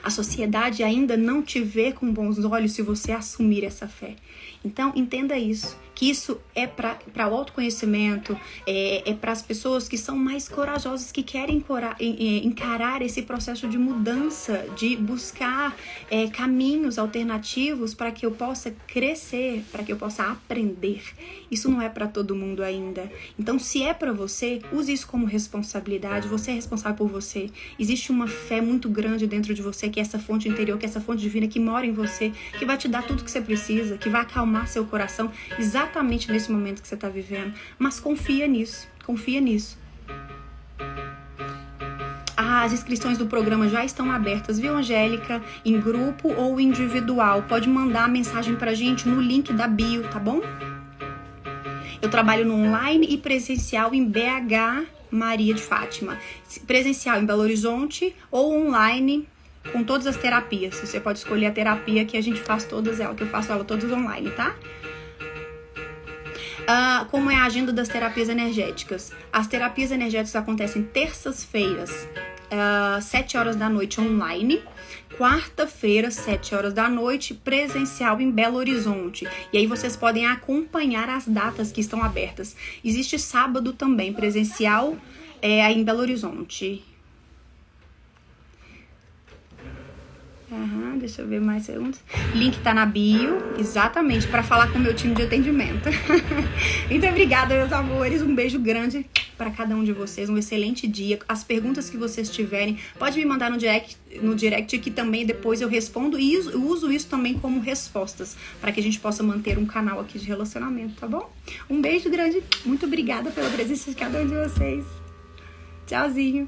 A sociedade ainda não te vê com bons olhos se você assumir essa fé. Então, entenda isso, que isso é para o autoconhecimento, é para as pessoas que são mais corajosas, que querem encarar esse processo de mudança, de buscar caminhos alternativos para que eu possa crescer, para que eu possa aprender. Isso não é para todo mundo ainda. Então, se é para você, use isso como responsabilidade, você é responsável por você. Existe uma fé muito grande dentro de você, que é essa fonte interior, que é essa fonte divina que mora em você, que vai te dar tudo que você precisa, que vai acalmar seu coração exatamente nesse momento que você está vivendo. Mas confia nisso, confia nisso. As inscrições do programa já estão abertas, viu, Angélica? Em grupo ou individual. Pode mandar mensagem pra gente no link da bio, tá bom? Eu trabalho no online e presencial em BH, Maria de Fátima. Presencial em Belo Horizonte ou online com todas as terapias. Você pode escolher a terapia que a gente faz todas elas, que eu faço ela todas online, tá? Como é a agenda das terapias energéticas? As terapias energéticas acontecem terças-feiras, 7 horas da noite online. Quarta-feira, 7 horas da noite, presencial em Belo Horizonte. E aí vocês podem acompanhar as datas que estão abertas. Existe sábado também, presencial em Belo Horizonte. Deixa eu ver mais segundos. Link tá na bio, exatamente, para falar com o meu time de atendimento. Muito obrigada, meus amores. Um beijo grande para cada um de vocês. Um excelente dia. As perguntas que vocês tiverem, pode me mandar no direct que também depois eu respondo e uso isso também como respostas, para que a gente possa manter um canal aqui de relacionamento, tá bom? Um beijo grande. Muito obrigada pela presença de cada um de vocês. Tchauzinho.